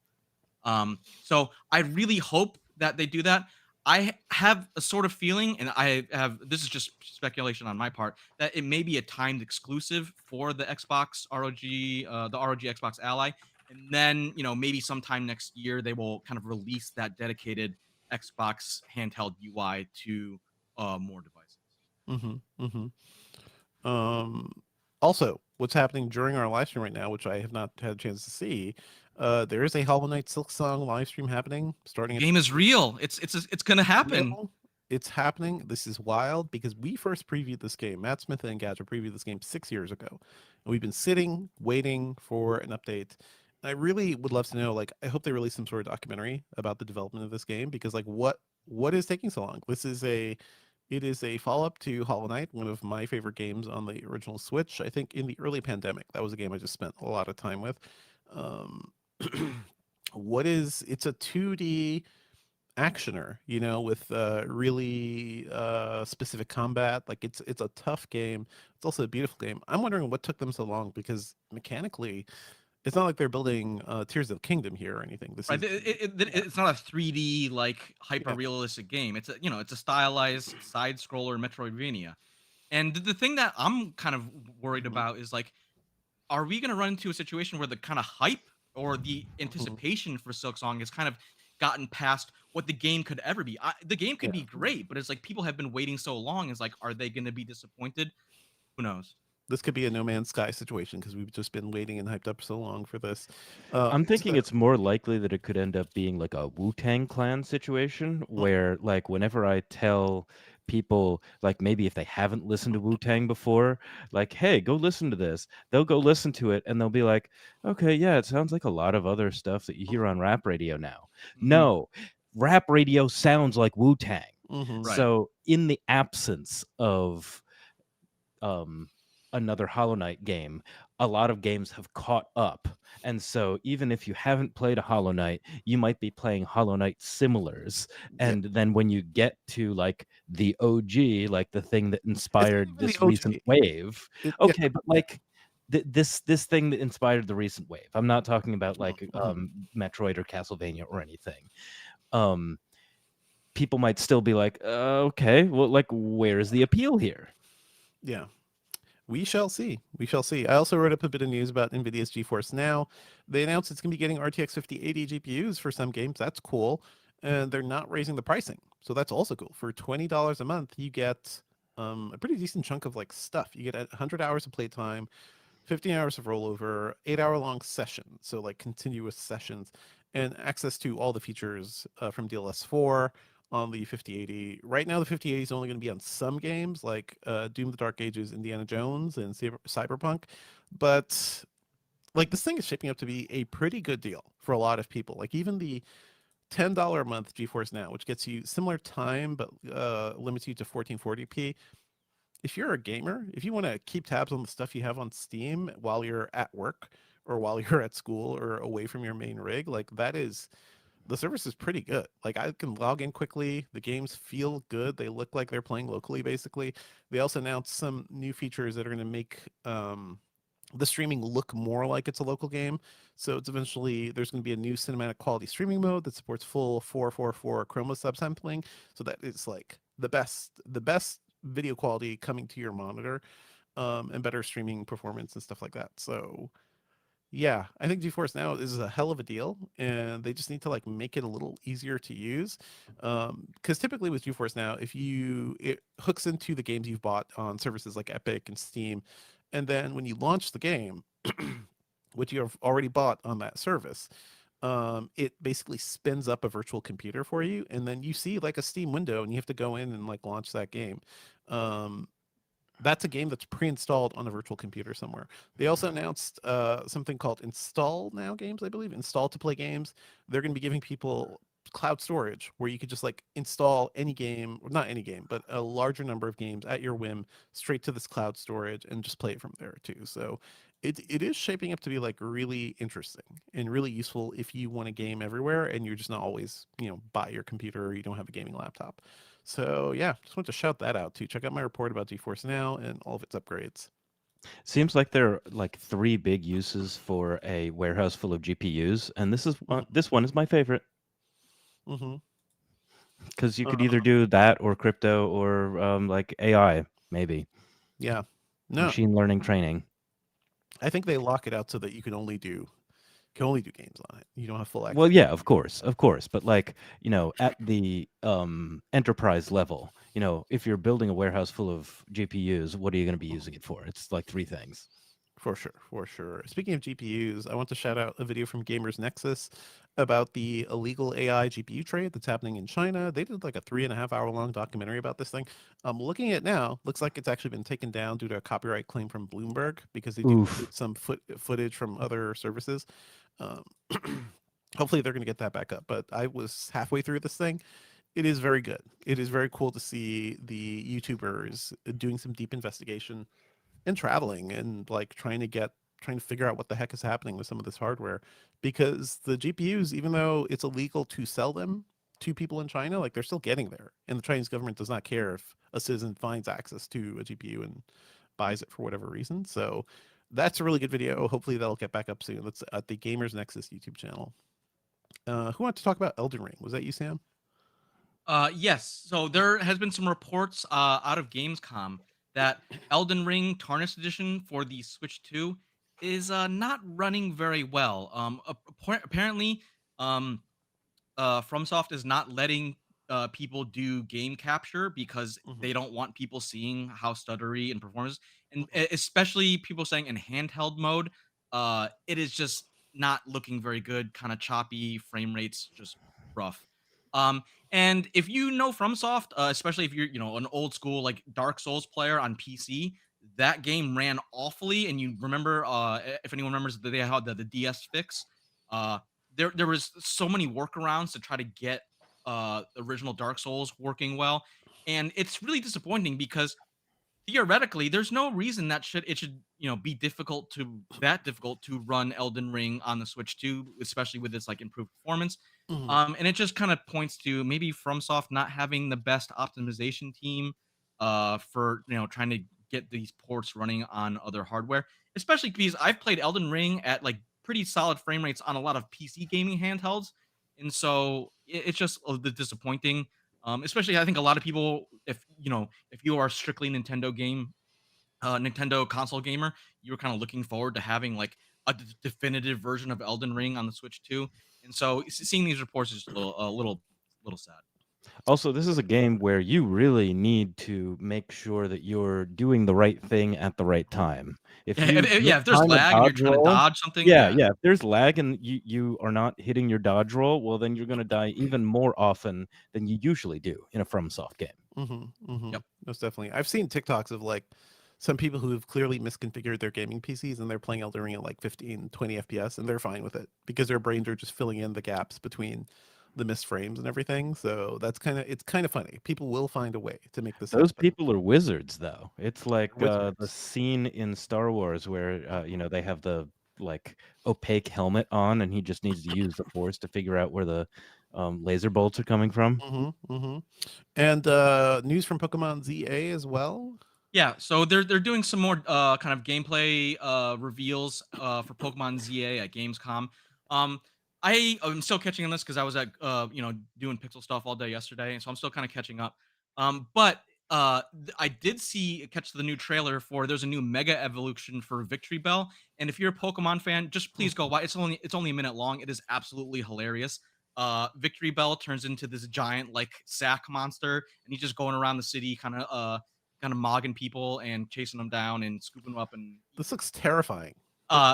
B: So I really hope that they do that. I have a sort of feeling, and I have this is just speculation on my part, that it may be a timed exclusive for the Xbox ROG, the ROG Xbox Ally, and then maybe sometime next year they will kind of release that dedicated Xbox handheld UI to more devices.
A: Hmm. Hmm. Um, Also, what's happening during our live stream right now, which I have not had a chance to see, there is a Hollow Knight Silksong live stream happening
B: The
A: starting at
B: game is real. It's gonna happen.
A: real. It's happening. This is wild because we first previewed this game. Matt Smith and Engadget previewed this game 6 years ago, and we've been sitting waiting for an update. And I really would love to know. Like, I hope they release some sort of documentary about the development of this game because, like, what is taking so long? It is a follow up to Hollow Knight, one of my favorite games on the original Switch. I think in the early pandemic, that was a game I just spent a lot of time with. Um, it's a 2D actioner, with really specific combat. Like it's a tough game. It's also a beautiful game. I'm wondering what took them so long because mechanically, it's not like they're building Tears of the Kingdom here or anything. This
B: Right.
A: is yeah,
B: It's not a 3D like hyper
A: yeah.
B: realistic game. It's a stylized side scroller Metroidvania. And the thing that I'm kind of worried
A: Hmm.
B: about is like, are we going to run into a situation where the kind of hype or the
A: Hmm.
B: anticipation for Silksong is kind of gotten past what the game could ever be. The game could
A: Yeah.
B: be great, but it's like people have been waiting so long. It's like, are they going to be disappointed? Who knows?
A: This could be a No Man's Sky situation because we've just been waiting and hyped up so long for this.
C: I'm thinking
A: So,
C: it's more likely that it could end up being like a Wu-Tang Clan situation where like whenever I tell people like maybe if they haven't listened to Wu-Tang before, like, hey, go listen to this. They'll go listen to it and they'll be like, okay, yeah, it sounds like a lot of other stuff that you hear on rap radio now.
B: Mhm.
C: No, rap radio sounds like Wu-Tang.
A: mhm.
B: Right.
C: So in the absence of another Hollow Knight game, a lot of games have caught up. And so even if you haven't played a Hollow Knight, you might be playing Hollow Knight similars.
A: Yeah.
C: And then when you get to like the OG, like the thing that
A: It's not
C: inspired
A: even the
C: this recent
A: OG.
C: wave,
A: Yeah.
C: okay, but like this thing that inspired the recent wave. I'm not talking about like
A: Mhm.
C: Metroid or Castlevania or anything. Um People might still be like, okay, well, like where's the appeal here?
A: Yeah. We shall see. We shall see. I also wrote up a bit of news about Nvidia's GeForce Now. They announced it's going to be getting RTX 5080 GPUs for some games. That's cool. And they're not raising the pricing. So that's also cool. For $20 a month, you get a pretty decent chunk of like stuff. You get 100 hours of playtime, 15 hours of rollover, 8-hour long sessions. So like continuous sessions and access to all the features from DLS4 on the 5080. Right now, the 5080 is only going to be on some games like Doom: The Dark Ages, Indiana Jones, and Cyberpunk. But like this thing is shaping up to be a pretty good deal for a lot of people. Like even the $10 a month GeForce Now, which gets you similar time but limits you to 1440p. If you're a gamer, if you want to keep tabs on the stuff you have on Steam while you're at work or while you're at school or away from your main rig, like that is the service is pretty good. Like I can log in quickly. The games feel good. They look like they're playing locally, basically. They also announced some new features that are going to make the streaming look more like it's a local game. So it's eventually there's going to be a new cinematic quality streaming mode that supports full 444 chroma subsampling. So that is like the best video quality coming to your monitor, and better streaming performance and stuff like that. So yeah, I think GeForce Now is a hell of a deal, and they just need to like make it a little easier to use. Because typically with GeForce Now, if it hooks into the games you've bought on services like Epic and Steam, and then when you launch the game, which you have already bought on that service, it basically spins up a virtual computer for you, and then you see like a Steam window, and you have to go in and like launch that game. Um, that's a game that's pre-installed on a virtual computer somewhere. They also announced something called Install Now games, I believe, install to play games. They're going to be giving people cloud storage where you could just like install any game, or not any game, but a larger number of games at your whim straight to this cloud storage and just play it from there too. So it is shaping up to be like really interesting and really useful if you want a game everywhere and you're just not always, by your computer or you don't have a gaming laptop. So yeah, just want to shout that out too. Check out my report about GeForce Now and all of its upgrades.
C: Seems like there are like three big uses for a warehouse full of GPUs, and this one is my favorite
A: Mm-hmm.
C: because you could either
A: Uh,
C: do that or crypto or like AI, maybe
A: yeah. No,
C: machine learning training.
A: I think they lock it out so that you can only do games on it. You don't have full
C: Well,
A: access.
C: yeah, of course, but like at the enterprise level, if you're building a warehouse full of GPUs, what are you going to be using it for? It's like three things.
A: For sure, for sure. Speaking of GPUs, I want to shout out a video from Gamers Nexus about the illegal AI GPU trade that's happening in China. They did like a 3.5 hour long documentary about this thing. Looking at it now, looks like it's actually been taken down due to a copyright claim from Bloomberg because they
C: Oof.
A: duplicated some footage from other services. Um, hopefully they're going to get that back up. But I was halfway through this thing. It is very good. It is very cool to see the YouTubers doing some deep investigation and traveling and like trying to figure out what the heck is happening with some of this hardware because the GPUs, even though it's illegal to sell them to people in China, like they're still getting there, and the Chinese government does not care if a citizen finds access to a GPU and buys it for whatever reason. So that's a really good video. Hopefully that'll get back up soon. That's at the Gamers Nexus YouTube channel. Who wants to talk about Elden Ring? Was that you, Sam?
B: Yes. So there has been some reports out of Gamescom that Elden Ring Tarnished Edition for the Switch 2 is not running very well. Apparently, um, FromSoft is not letting people do game capture because
A: Hmm.
B: they don't want people seeing how stuttery and performance, and
A: Hmm.
B: especially people saying in handheld mode, it is just not looking very good. Kind of choppy frame rates, just rough. Um, and if you know FromSoft, especially if you're an old school like Dark Souls player on PC, that game ran awfully. And you remember, if anyone remembers that they had the DS fix, uh, there was so many workarounds to try to get original Dark Souls working well, and it's really disappointing because theoretically there's no reason that should be difficult to run Elden Ring on the Switch 2, especially with its like improved performance.
A: Hmm.
B: And it just kind of points to maybe FromSoft not having the best optimization team for trying to get these ports running on other hardware, especially because I've played Elden Ring at like pretty solid frame rates on a lot of PC gaming handhelds, and so it's just a bit disappointing. Especially, I think a lot of people, if you are strictly Nintendo console gamer, you were kind of looking forward to having like a definitive version of Elden Ring on the Switch too. And so seeing these reports is just a little sad.
C: Also, this is a game where you really need to make sure that you're doing the right thing at the right time. If
B: Yeah,
C: you
B: yeah. If there's
C: time a
B: lag and you're
C: dodge
B: trying to
C: roll,
B: dodge something,
C: yeah,
B: yeah,
C: yeah, if there's lag and you are not hitting your dodge roll, well, then you're gonna die even more often than you usually do in a FromSoft game.
A: Hmm. Hmm.
B: yep.
A: Most definitely. I've seen TikToks of like some people who have clearly misconfigured their gaming PCs and they're playing Elden Ring at like 15, 20 FPS and they're fine with it because their brains are just filling in the gaps between the missed frames and everything. So it's kind of funny. People will find a way to make this
C: Those
A: happen.
C: people are wizards, though. It's like, the
A: Wizards.
C: scene in Star Wars where, they have the, like, opaque helmet on, and he just needs to use the Force to figure out where the, laser bolts are coming from.
A: Hmm. Hmm. And news from Pokemon ZA as well.
B: Yeah, so they're doing some more kind of gameplay reveals for Pokemon ZA at Gamescom. Um, I'm still catching on this because I was at doing pixel stuff all day yesterday, and so I'm still kind of catching up. But I did catch the new trailer for there's a new Mega Evolution for Victory Bell, and if you're a Pokemon fan, just please go watch. It's only a minute long. It is absolutely hilarious. Victory Bell turns into this giant like sack monster, and he's just going around the city, kind of mogging people and chasing them down and scooping them up and
A: This
B: eating them.
A: looks terrifying.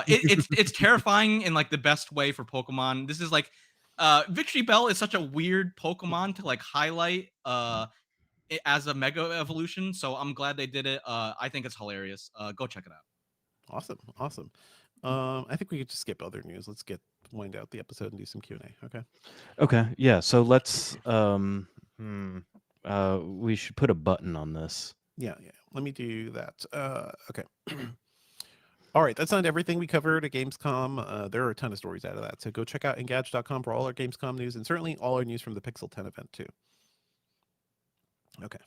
B: It's terrifying in like the best way for Pokemon. This is like Victory Bell is such a weird Pokemon to like highlight as a mega evolution. So I'm glad they did it. I think it's hilarious. Go check it out.
A: Awesome, awesome. I think we could just skip other news. Let's get wind out the episode and do some Q&A. Okay.
C: Okay, yeah, so let's, we should put a button on this.
A: Yeah, yeah. Let me do that. Okay. All right, that's not everything we covered at Gamescom. There are a ton of stories out of that. So go check out Engadget.com for all our Gamescom news and certainly all our news from the Pixel 10 event too. Okay.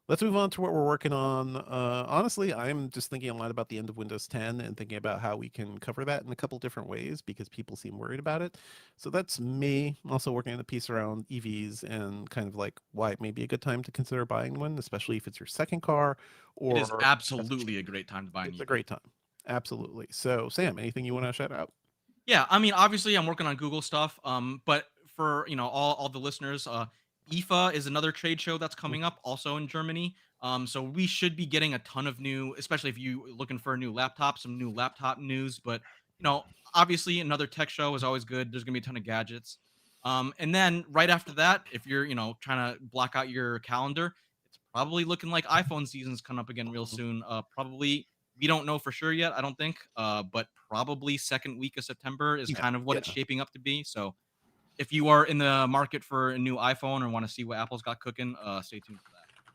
A: Let's move on to what we're working on. Honestly, I'm just thinking a lot about the end of Windows 10 and thinking about how we can cover that in a couple different ways because people seem worried about it. So that's me. I'm also working on a piece around EVs and kind of like why it may be a good time to consider buying one, especially if it's your second car
B: It is
A: or
B: absolutely a great time to buy an
A: it's a
B: EV.
A: great time. Absolutely. So, Sam, anything you want to shout out?
B: Yeah, I mean, obviously, I'm working on Google stuff. But for all the listeners, IFA is another trade show that's coming up, also in Germany. So we should be getting a ton of new, especially if you looking for a new laptop, some new laptop news. But obviously, another tech show is always good. There's gonna be a ton of gadgets. And then right after that, if you're trying to block out your calendar, it's probably looking like iPhone season's coming up again real
A: Mhm.
B: soon. Probably we don't know for sure yet, I don't think. But probably second week of September is
A: Yeah,
B: kind of what
A: yeah.
B: it's shaping up to be. So if you are in the market for a new iPhone or want to see what Apple's got cooking, stay tuned for that.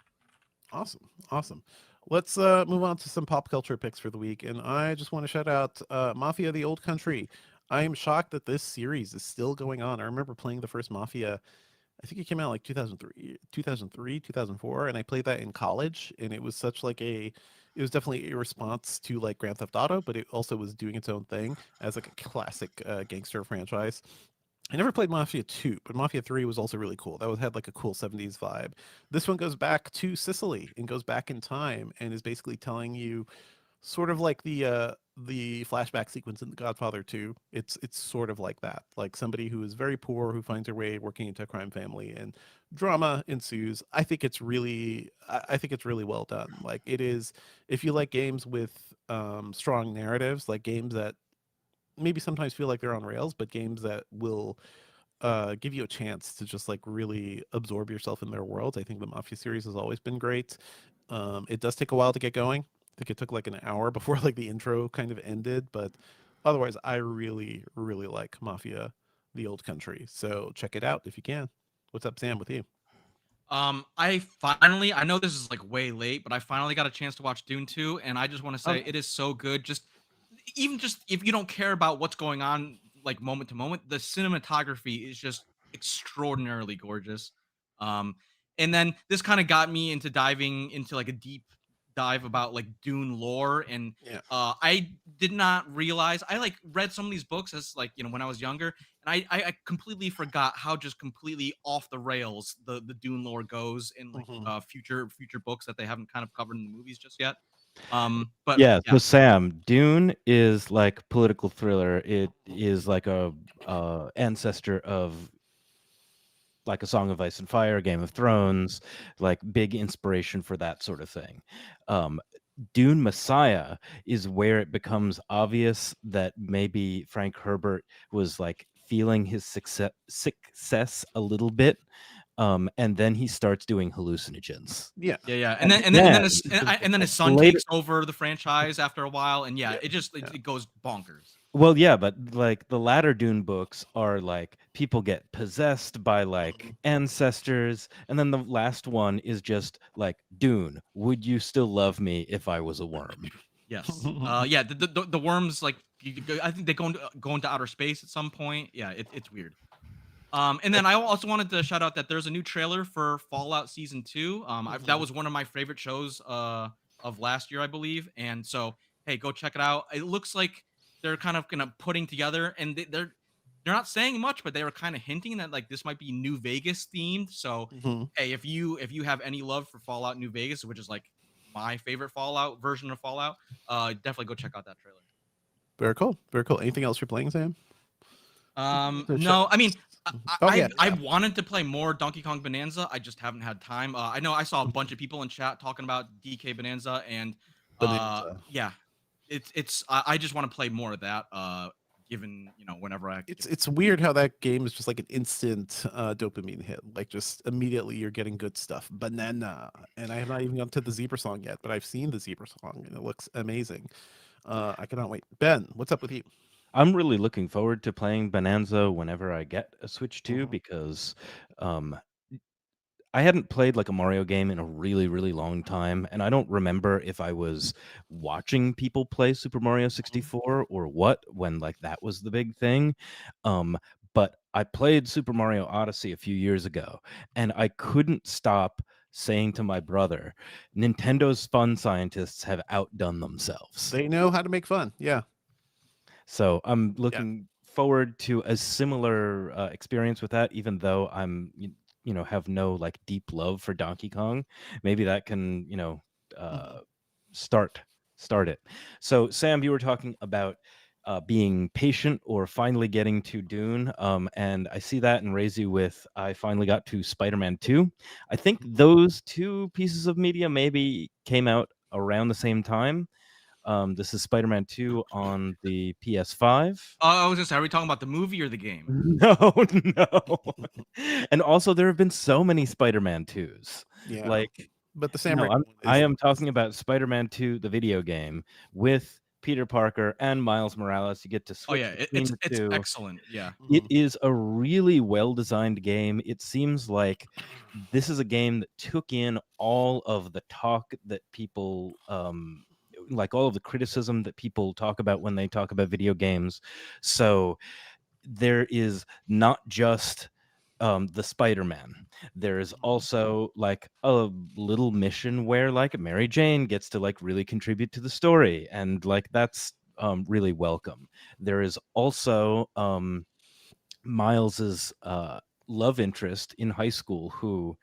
A: Awesome. Awesome. Let's move on to some pop culture picks for the week. And I just want to shout out Mafia the Old Country. I am shocked that this series is still going on. I remember playing the first Mafia. I think it came out like 2003, 2004, and I played that in college, and it was such like it was definitely a response to like Grand Theft Auto, but it also was doing its own thing as like a classic gangster franchise. I never played Mafia 2, but Mafia 3 was also really cool. That was had like a cool 70s vibe. This one goes back to Sicily and goes back in time and is basically telling you sort of like the flashback sequence in The Godfather 2. It's sort of like that. Like somebody who is very poor who finds their way working into a crime family and drama ensues. I think it's really well done. Like it is if you like games with strong narratives, like games that maybe sometimes feel like they're on rails, but games that will give you a chance to just like really absorb yourself in their worlds. I think the Mafia series has always been great. It does take a while to get going. I think it took like an hour before like the intro kind of ended, but otherwise, I really, really like Mafia: The Old Country. So check it out if you can. What's up, Sam? With you?
B: I know this is like way late, but I finally got a chance to watch Dune 2, and I just want to
A: Oh
B: say it is so good. Just if you don't care about what's going on like moment to moment, the cinematography is just extraordinarily gorgeous. Um, and then this kind of got me into diving into like a deep dive about like Dune lore, and
A: yeah.
B: I did not realize I like read some of these books as like when I was younger, and I completely forgot how just completely off the rails the Dune lore goes in like
A: Hmm.
B: future books that they haven't kind of covered in the movies just yet. But
C: Yeah,
B: yeah.
C: so Sam, Dune is like political thriller. It is like a ancestor of like A Song of Ice and Fire, Game of Thrones, like big inspiration for that sort of thing. Um, Dune Messiah is where it becomes obvious that maybe Frank Herbert was like feeling his success a little bit. And then he starts doing hallucinogens.
A: Yeah.
B: Yeah, yeah, and
C: And
B: then and then and then
C: then
B: his and then his son
C: later,
B: takes over the franchise after a while, and yeah,
A: Yeah.
B: it just
A: Yeah.
B: it goes bonkers.
C: well, yeah, but like the latter Dune books are like people get possessed by like
A: Mhm.
C: ancestors, and then the last one is just like Dune. Would you still love me if I was a worm?
B: Yes, yeah, the worms like I think they go into outer space at some point. Yeah, it's weird. And then I also wanted to shout out that there's a new trailer for Fallout Season 2. That
A: Mhm.
B: was one of my favorite shows of last year, I believe. And so, hey, go check it out. It looks like they're kind of gonna putting together, and they're not saying much, but they were kind of hinting that like this might be New Vegas themed. So,
A: Mhm.
B: hey, if you have any love for Fallout New Vegas, which is like my favorite Fallout version of Fallout, definitely go check out that trailer.
A: Very cool. Very cool. Anything else you're playing, Sam? The show-
B: No, I mean,
A: Oh yeah,
B: I
A: yeah.
B: wanted to play more Donkey Kong Bonanza. I just haven't had time. I know I saw a bunch of people in chat talking about DK Bonanza, and
A: Bonanza.
B: yeah, I just want to play more of that. Given whenever I
A: It's
B: get.
A: it's weird how that game is just like an instant dopamine hit. Like just immediately you're getting good stuff. Banana. And I have not even gone to the zebra song yet, but I've seen the zebra song and it looks amazing. I cannot wait. Ben, what's up with you?
C: I'm really looking forward to playing Bonanza whenever I get a Switch 2
A: Hmm.
C: because um, I hadn't played like a Mario game in a really, really long time, and I don't remember if I was watching people play Super Mario
A: Hmm.
C: 64 or what when like that was the big thing. Um, but I played Super Mario Odyssey a few years ago, and I couldn't stop saying to my brother, Nintendo's fun scientists have outdone themselves.
A: They know how to make fun. Yeah.
C: So I'm
A: Yeah.
C: looking forward to a similar experience with that, even though have no like deep love for Donkey Kong. Maybe that can,
A: Hmm.
C: uh, start start it. So Sam, you were talking about being patient or finally getting to Dune, and I see that and raise you with I finally got to Spider-Man 2. I think
A: Hmm.
C: those two pieces of media maybe came out around the same time. This is Spider-Man 2 on the PS5.
B: I was gonna say, are we talking about the movie or the game?
C: No, no. And also there have been so many Spider-Man 2s.
A: Yeah.
C: Like,
A: But the Sam
C: no,
A: Raimi one
C: I
A: is the
C: am
A: best.
C: talking about Spider-Man 2, the video game, with Peter Parker and Miles Morales. You get to
B: Oh yeah,
C: switch between the
B: it's
C: 2.
B: excellent. Yeah.
C: It
A: Hmm.
C: is a really well-designed game. It seems like this is a game that took in all of the talk that people like all of the criticism that people talk about when they talk about video games. So there is not just the Spider-Man. There is
A: Hmm.
C: also like a little mission where like Mary Jane gets to like really contribute to the story, and like that's really welcome. There is also Miles's love interest in high school who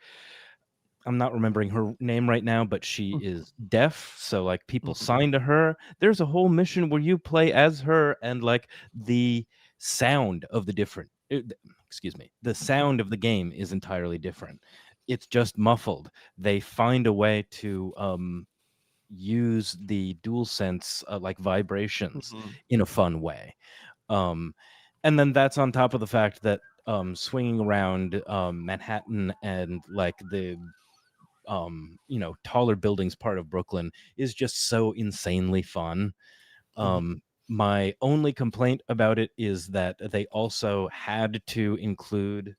C: I'm not remembering her name right now, but she
A: Mm,
C: is deaf, so, like, people
A: mhm,
C: sign to her. There's a whole mission where you play as her and, like, the sound of the different excuse me, the sound of the game is entirely different. It's just muffled. They find a way to, use the DualSense, like, vibrations
A: mhm,
C: in a fun way. Um, and then that's on top of the fact that, swinging around, Manhattan and, like, the taller buildings part of Brooklyn is just so insanely fun.
A: mhm,
C: My only complaint about it is that they also had to include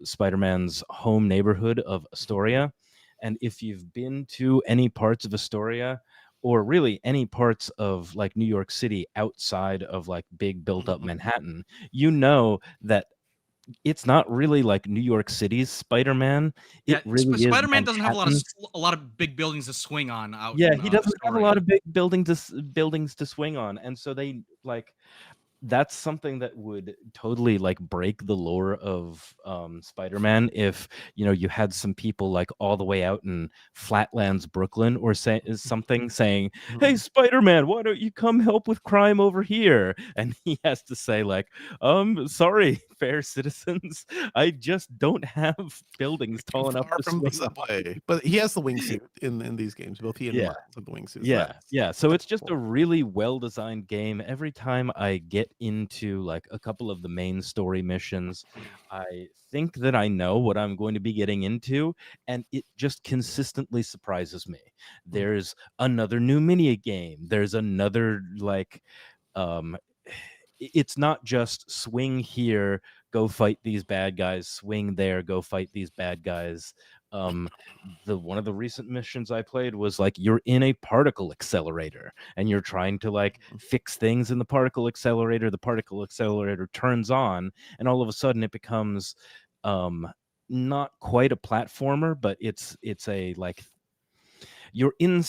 C: Spider-Man's home neighborhood of
A: mhm,
C: Astoria. And if you've been to any parts of Astoria, or really any parts of like New York City outside of like big built up
A: mhm.
C: Manhattan, you know that it's not really like New York City's Spider-Man. It
B: Yeah,
C: really is
B: Spider-Man doesn't have
C: Manhattan's.
B: a lot of big buildings to swing on out
C: Yeah,
B: in
C: he doesn't have a lot
B: Astoria.
C: of big buildings to swing on, and so they like that's something that would totally like break the lore of Spider-Man if you had some people like all the way out in Flatlands, Brooklyn, or say is something saying, "Hey,
A: Mhm.
C: Spider-Man, why don't you come help with crime over here?" And he has to say like, sorry, fair citizens, I just don't have buildings tall enough
A: Far
C: to
A: from the
C: swing on."
A: subway, but he has the wingsuit in these games. Both he and
C: Yeah.
A: Miles have the wingsuits.
C: Yeah, yeah, so
A: That's
C: it's just a
A: cool.
C: really well-designed game. Every time I get into, like, a couple of the main story missions,
A: Mhm,
C: I think that I know what I'm going to be getting into, and it just consistently surprises me.
A: mhm,
C: There's another new mini game, there's another, like, um it's not just swing here, go fight these bad guys, swing there, go fight these bad guys. Um, the one of the recent missions I played was like you're in a particle accelerator and you're trying to like
A: mhm,
C: fix things in the particle accelerator. The particle accelerator turns on, and all of a sudden it becomes um not quite a platformer, but it's a like you're in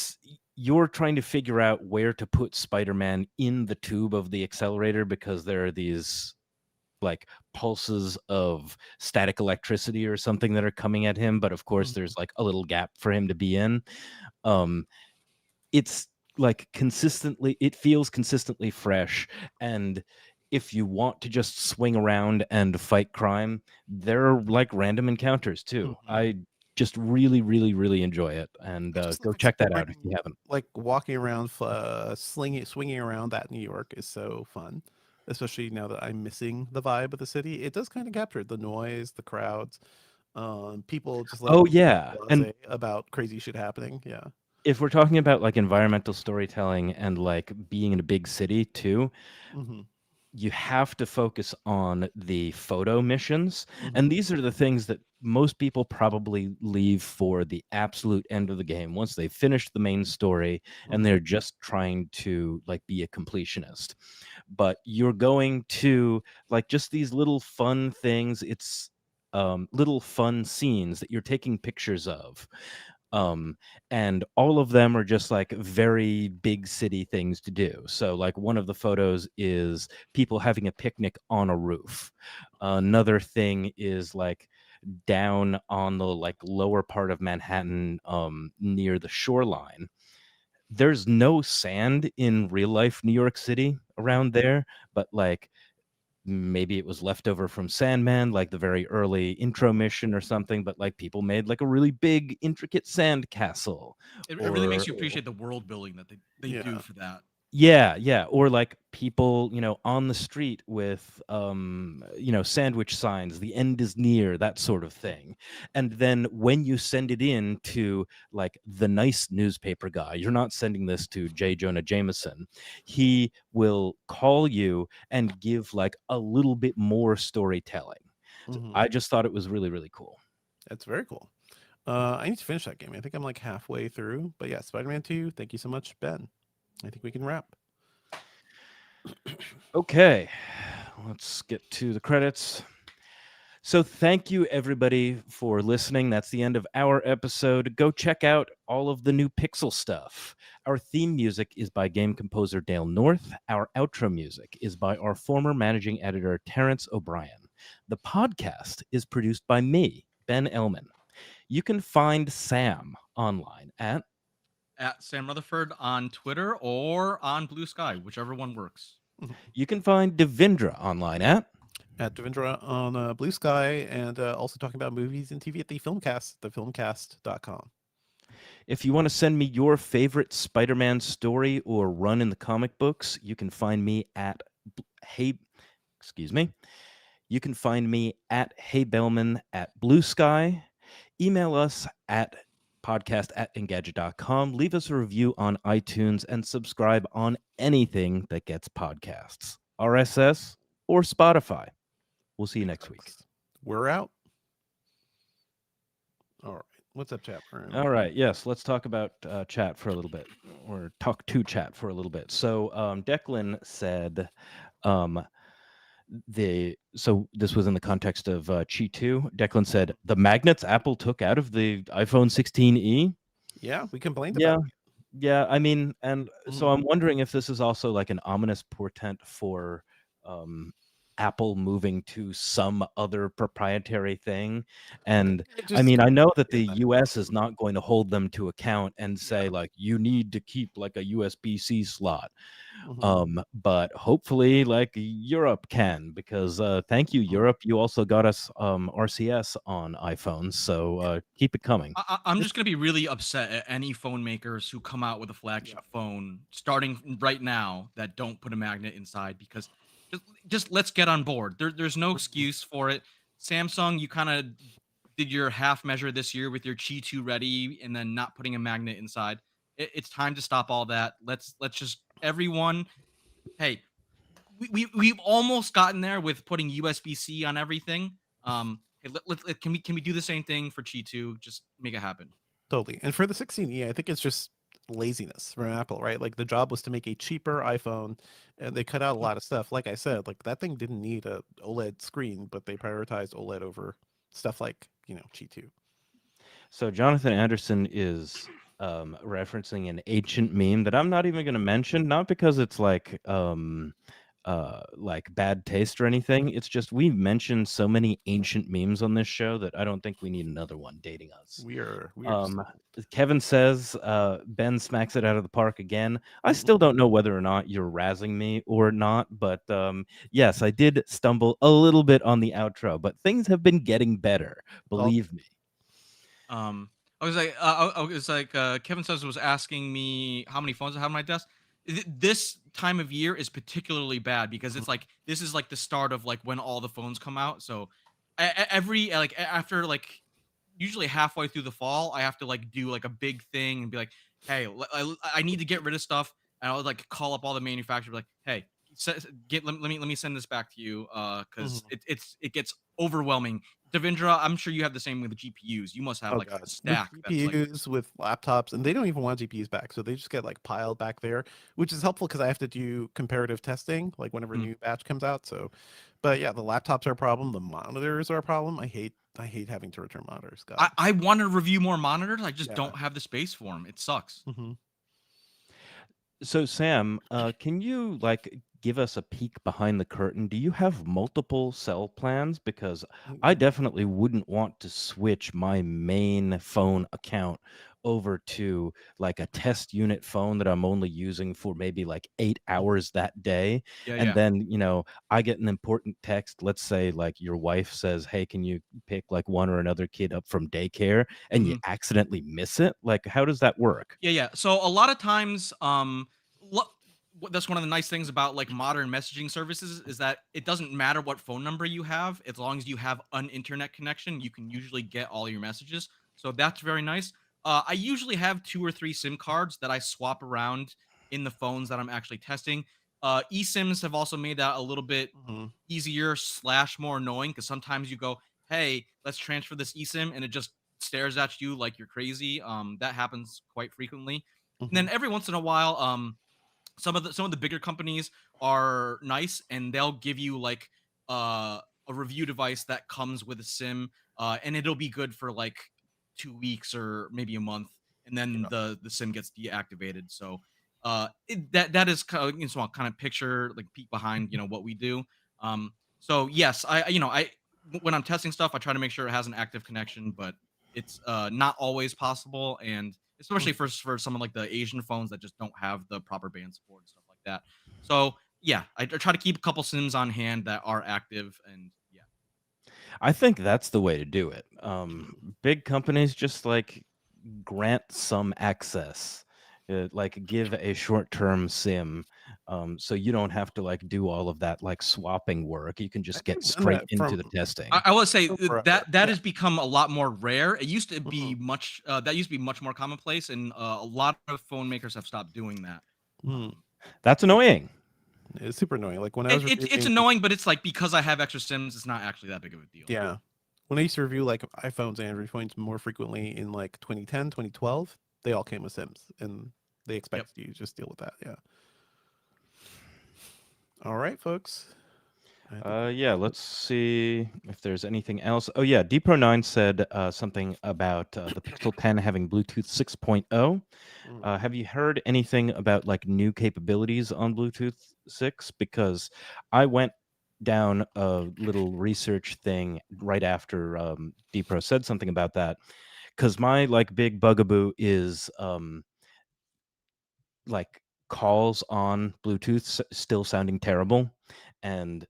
C: you're trying to figure out where to put Spider-Man in the tube of the accelerator because there are these like pulses of static electricity or something that are coming at him, but of course
A: mhm,
C: there's like a little gap for him to be in. um it's like consistently it feels consistently fresh, and if you want to just swing around and fight crime, there are like random encounters too.
A: mhm.
C: I just really really really enjoy it, and
A: I just love
C: go check that out if
A: exploring,
C: you haven't.
A: like walking around, swinging around that New York is so fun. Especially now that I'm missing the vibe of the city, it does kind of capture the noise, the crowds, people just like
C: Oh yeah, and
A: blasé about crazy shit happening. Yeah.
C: if we're talking about like environmental storytelling and like being in a big city too,
A: Hmm.
C: you have to focus on the photo missions. And
A: Hmm.
C: these are the things that most people probably leave for the absolute end of the game once they finish the main story and
A: Hmm.
C: they're just trying to like be a completionist. But you're going to like just these little fun things. It's little fun scenes that you're taking pictures of, um and all of them are just like very big city things to do. So like one of the photos is people having a picnic on a roof. Another thing is like down on the like lower part of Manhattan, near the shoreline. There's no sand in real life New York City around there, but like maybe it was leftover from Sandman, like the very early intro mission or something, but like people made like a really big, intricate sand castle.
B: It really makes
C: Or
B: you
A: Cool.
B: appreciate the world building that they do
A: Yeah.
B: for that.
C: yeah, yeah, or like people, on the street with sandwich signs, the end is near, that sort of thing. And then when you send it in to like the nice newspaper guy, you're not sending this to J. Jonah Jameson. He will call you and give like a little bit more storytelling. So
A: Hmm.
C: I just thought it was really, really cool.
A: That's very cool. I need to finish that game. I think I'm like halfway through. But yeah, Spider-Man 2. Thank you so much, Ben. I think we can wrap.
C: Okay, let's get to the credits. So thank you everybody for listening. That's the end of our episode. Go check out all of the new Pixel stuff. Our theme music is by game composer Dale North. Our outro music is by our former managing editor Terrence O'Brien. The podcast is produced by me, Ben Elman. You can find Sam online at.
B: At Sam Rutherford on Twitter or on Blue Sky, whichever one works.
A: Mhm.
C: You can find Devindra online at.
A: At Devindra on Blue Sky, and also talking about movies and TV at the Filmcast, thefilmcast.com.
C: If you want to send me your favorite Spider-Man story or run in the comic books, you can find me at Hey, excuse me. You can find me at Hey Bellman at Blue Sky. Email us at podcast@engadget.com. Leave us a review on iTunes and subscribe on anything that gets podcasts, RSS or Spotify. We'll see you next week.
A: We're out. All right. What's up, chat room?
C: All right. Yes. Let's talk about chat for a little bit, or talk to chat for a little bit. So Declan said, so this was in the context of Qi 2. Declan said the magnets Apple took out of the iPhone 16e.
A: Yeah, we complained
C: Yeah.
A: about it.
C: Yeah. I mean, and so I'm wondering if this is also like an ominous portent for Apple moving to some other proprietary thing. And I mean, I know that the US is not going to hold them to account and say like you need to keep like a USB-C slot. But hopefully like Europe can, because thank you Europe, you also got us RCS on iPhones, so keep it coming.
B: I'm just gonna be really upset at any phone makers who come out with a flagship phone starting right now that don't put a magnet inside, because just let's get on board. There's no excuse for it. Samsung, you kind of did your half measure this year with your Qi 2 ready and then not putting a magnet inside. It's time to stop all that. Let's just everyone. Hey, we've almost gotten there with putting USB-C on everything. Hey, can we do the same thing for Qi 2? Just make it happen.
A: Totally. And for the 16e, I think it's just laziness from Apple, right? Like the job was to make a cheaper iPhone, and they cut out a lot of stuff. Like I said, like that thing didn't need a OLED screen, but they prioritized OLED over stuff like, Qi 2.
C: So Jonathan Anderson is referencing an ancient meme that I'm not even going to mention, not because it's like bad taste or anything. It's just we've mentioned so many ancient memes on this show that I don't think we need another one dating us.
A: We are
C: Kevin says Ben smacks it out of the park again. I still don't know whether or not you're razzing me or not, but yes, I did stumble a little bit on the outro, but things have been getting better, believe me.
B: Kevin says was asking me how many phones I have on my desk. This time of year is particularly bad because it's like this is like the start of like when all the phones come out. So after like usually halfway through the fall, I have to like do like a big thing and be like, hey, I need to get rid of stuff, and I'll like call up all the manufacturers like, hey, let me send this back to you because it gets overwhelming. Devindra, I'm sure you have the same with the GPUs. You must have like a stack
A: with
B: that's like
A: GPUs, with laptops, and they don't even want GPUs back, so they just get like piled back there, which is helpful because I have to do comparative testing like whenever a new batch comes out. So, but yeah, the laptops are a problem. The monitors are a problem. I hate having to return monitors. God.
B: I want to review more monitors. I just don't have the space for them. It sucks.
C: So Sam, can you like give us a peek behind the curtain? Do you have multiple cell plans? Because I definitely wouldn't want to switch my main phone account over to like a test unit phone that I'm only using for maybe like 8 hours that day. And then, I get an important text. Let's say like your wife says, hey, can you pick like one or another kid up from daycare, and you accidentally miss it? Like, how does that work?
B: Yeah. So a lot of times, that's one of the nice things about like modern messaging services is that it doesn't matter what phone number you have, as long as you have an internet connection, you can usually get all your messages. So that's very nice. I usually have 2 or 3 SIM cards that I swap around in the phones that I'm actually testing. eSIMs have also made that a little bit easier slash more annoying because sometimes you go, hey, let's transfer this eSIM, and it just stares at you like you're crazy. That happens quite frequently. And then every once in a while, some of the bigger companies are nice and they'll give you like a review device that comes with a SIM, and it'll be good for like 2 weeks or maybe a month, and then the SIM gets deactivated. So that is kind of, kind of picture like peek behind what we do. So yes, I when I'm testing stuff, I try to make sure it has an active connection, but it's not always possible, and especially for someone like the Asian phones that just don't have the proper band support and stuff like that. So yeah, I try to keep a couple sims on hand that are active, and yeah.
C: I think that's the way to do it. Big companies just like grant some access, like give a short-term sim, so you don't have to like do all of that like swapping work. You can
A: I
C: just
A: think
C: get
A: I've done
C: straight
A: that
C: into the
A: from
C: testing.
B: I will say
A: forever.
B: that
A: Yeah.
B: has become a lot more rare. It used to
A: Mhm.
B: be much that used to be much more commonplace, and a lot of phone makers have stopped doing that.
A: Mhm.
B: Um,
C: That's annoying.
A: It's super annoying. Like when I was
B: it's
A: reviewing,
B: annoying, but it's like because I have extra sims, it's not actually that big of a deal.
A: yeah, when I used to review like iPhones and Android phones more frequently in like 2010, 2012, they all came with Sims and they
B: Yep.
A: expected you to just deal with that. Yeah. All right, folks. I think we're
C: Yeah, let's see if there's anything else. Oh yeah, DPro9 said something about the Pixel 10 having Bluetooth 6.0.
A: mm,
C: Have you heard anything about like new capabilities on Bluetooth 6? Because I went down a little research thing right after DPro said something about that. Because my like big bugaboo is like calls on Bluetooth still sounding terrible, and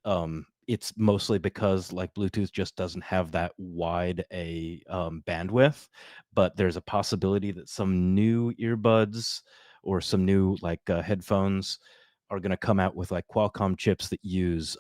C: it's mostly because like Bluetooth just doesn't have that wide a bandwidth. But there's a possibility that some new earbuds or some new like headphones are going to come out with like Qualcomm chips that use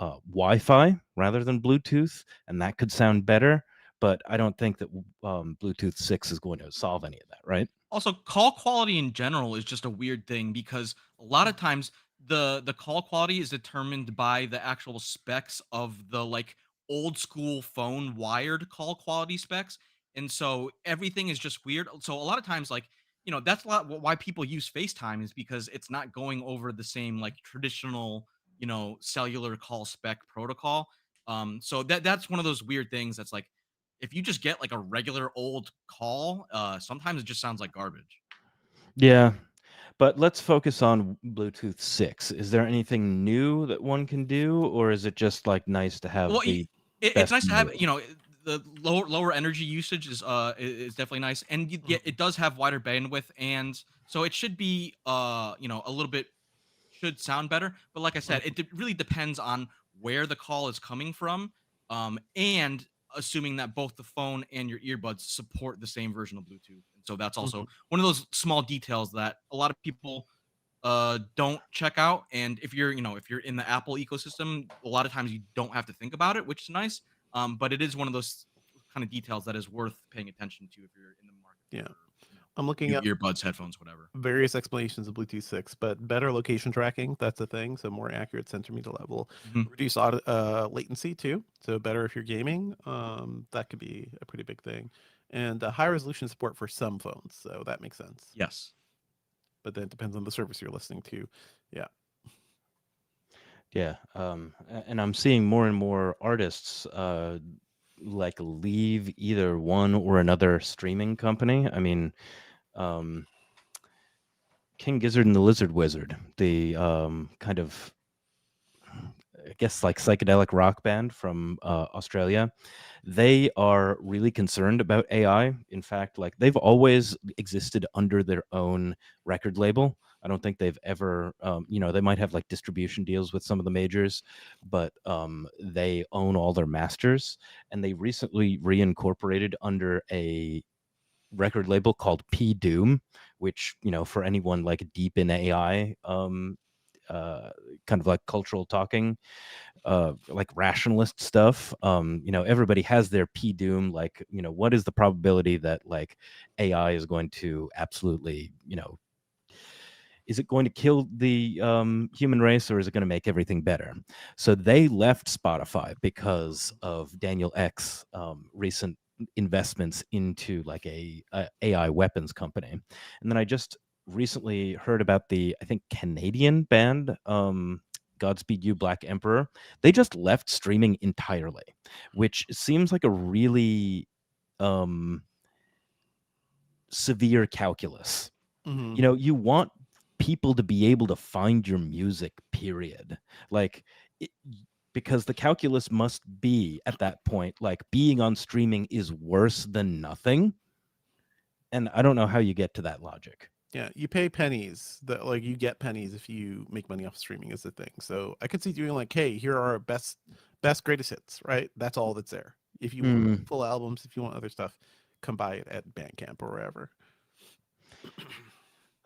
C: Wi-Fi rather than Bluetooth, and that could sound better. But I don't think that Bluetooth 6 is going to solve any of that, right?
B: Also, call quality in general is just a weird thing because a lot of times the call quality is determined by the actual specs of the like old school phone wired call quality specs. And so everything is just weird. So a lot of times like, that's a lot why people use FaceTime is because it's not going over the same like traditional, cellular call spec protocol. So that's one of those weird things that's like if you just get like a regular old call, sometimes it just sounds like garbage.
C: Yeah, but let's focus on Bluetooth 6. Is there anything new that one can do, or is it just like nice to have
B: Well,
C: the
B: it's
C: best
B: nice to
C: new?
B: have, the lower energy usage is definitely nice, and you get
A: mhm,
B: it does have wider bandwidth, and so it should be a little bit should sound better. But like I said,
A: mhm,
B: really depends on where the call is coming from, and assuming that both the phone and your earbuds support the same version of Bluetooth. And so that's
A: mhm.
B: also one of those small details that a lot of people don't check out. And if you're in the Apple ecosystem, a lot of times you don't have to think about it, which is nice. But it is one of those kind of details that is worth paying attention to if you're in the market
A: Yeah.
B: for
A: I'm looking
B: new
A: up
B: earbuds, headphones, whatever.
A: various explanations of Bluetooth 6, but better location tracking, that's a thing. So more accurate centimeter level,
B: Mhm.
A: reduce latency too. So better if you're gaming. That could be a pretty big thing. And high resolution support for some phones. So that makes sense.
B: Yes.
A: But then it depends on the service you're listening to. Yeah.
C: Yeah, and I'm seeing more and more artists like leave either one or another streaming company. I mean, um, King Gizzard and the Lizard Wizard, the kind of I guess like psychedelic rock band from Australia. They are really concerned about AI. In fact, like they've always existed under their own record label. I don't think they've ever, they might have like distribution deals with some of the majors, but they own all their masters. And they recently reincorporated under a record label called P Doom, which, for anyone like deep in AI, uh, kind of like cultural talking, like rationalist stuff. Everybody has their P Doom, like, what is the probability that like AI is going to absolutely, is it going to kill the human race, or is it going to make everything better? So they left Spotify because of Daniel Ek's recent investments into like a AI weapons company. And then I just recently heard about the, I think, Canadian band Godspeed You Black Emperor. They just left streaming entirely, which seems like a really um severe calculus.
A: Hmm.
C: You want people to be able to find your music, period. Like, because the calculus must be at that point like being on streaming is worse than nothing. And I don't know how you get to that logic.
A: Yeah, you pay pennies. That like you get pennies if you make money off streaming is the thing. So I could see doing like, hey, here are our best greatest hits, right? That's all that's there. If you want
C: Mm.
A: full albums, if you want other stuff, come buy it at Bandcamp or wherever.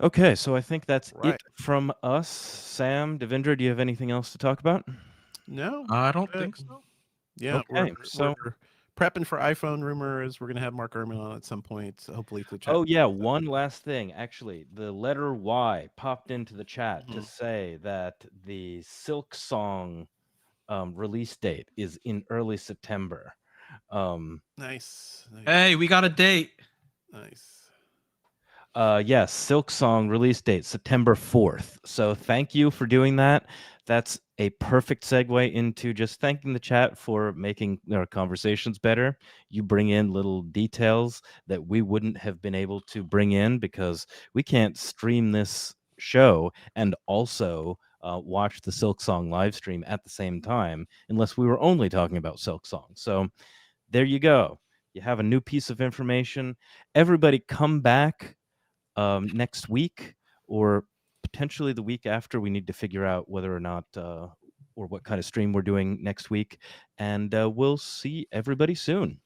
C: Okay, so I think that's
A: Right.
C: it from us. Sam, Devindra, do you have anything else to talk about?
A: No,
B: I don't
A: good.
B: think so.
A: Yeah,
C: Okay,
A: we're
C: so
A: prepping for iPhone rumors. We're gonna have Mark Gurman on at some point, hopefully to chat.
C: oh yeah, one last thing. Actually, the letter Y popped into the chat to
A: Mhm.
C: say that the Silksong release date is in early September.
A: Nice, nice,
B: Hey, we got a date.
A: nice.
C: Yes, Silksong release date September 4th. So thank you for doing that. That's a perfect segue into just thanking the chat for making our conversations better. You bring in little details that we wouldn't have been able to bring in because we can't stream this show and also watch the Silksong live stream at the same time unless we were only talking about Silksong. So there you go. You have a new piece of information. Everybody come back next week or potentially the week after. We need to figure out whether or not or what kind of stream we're doing next week. And we'll see everybody soon.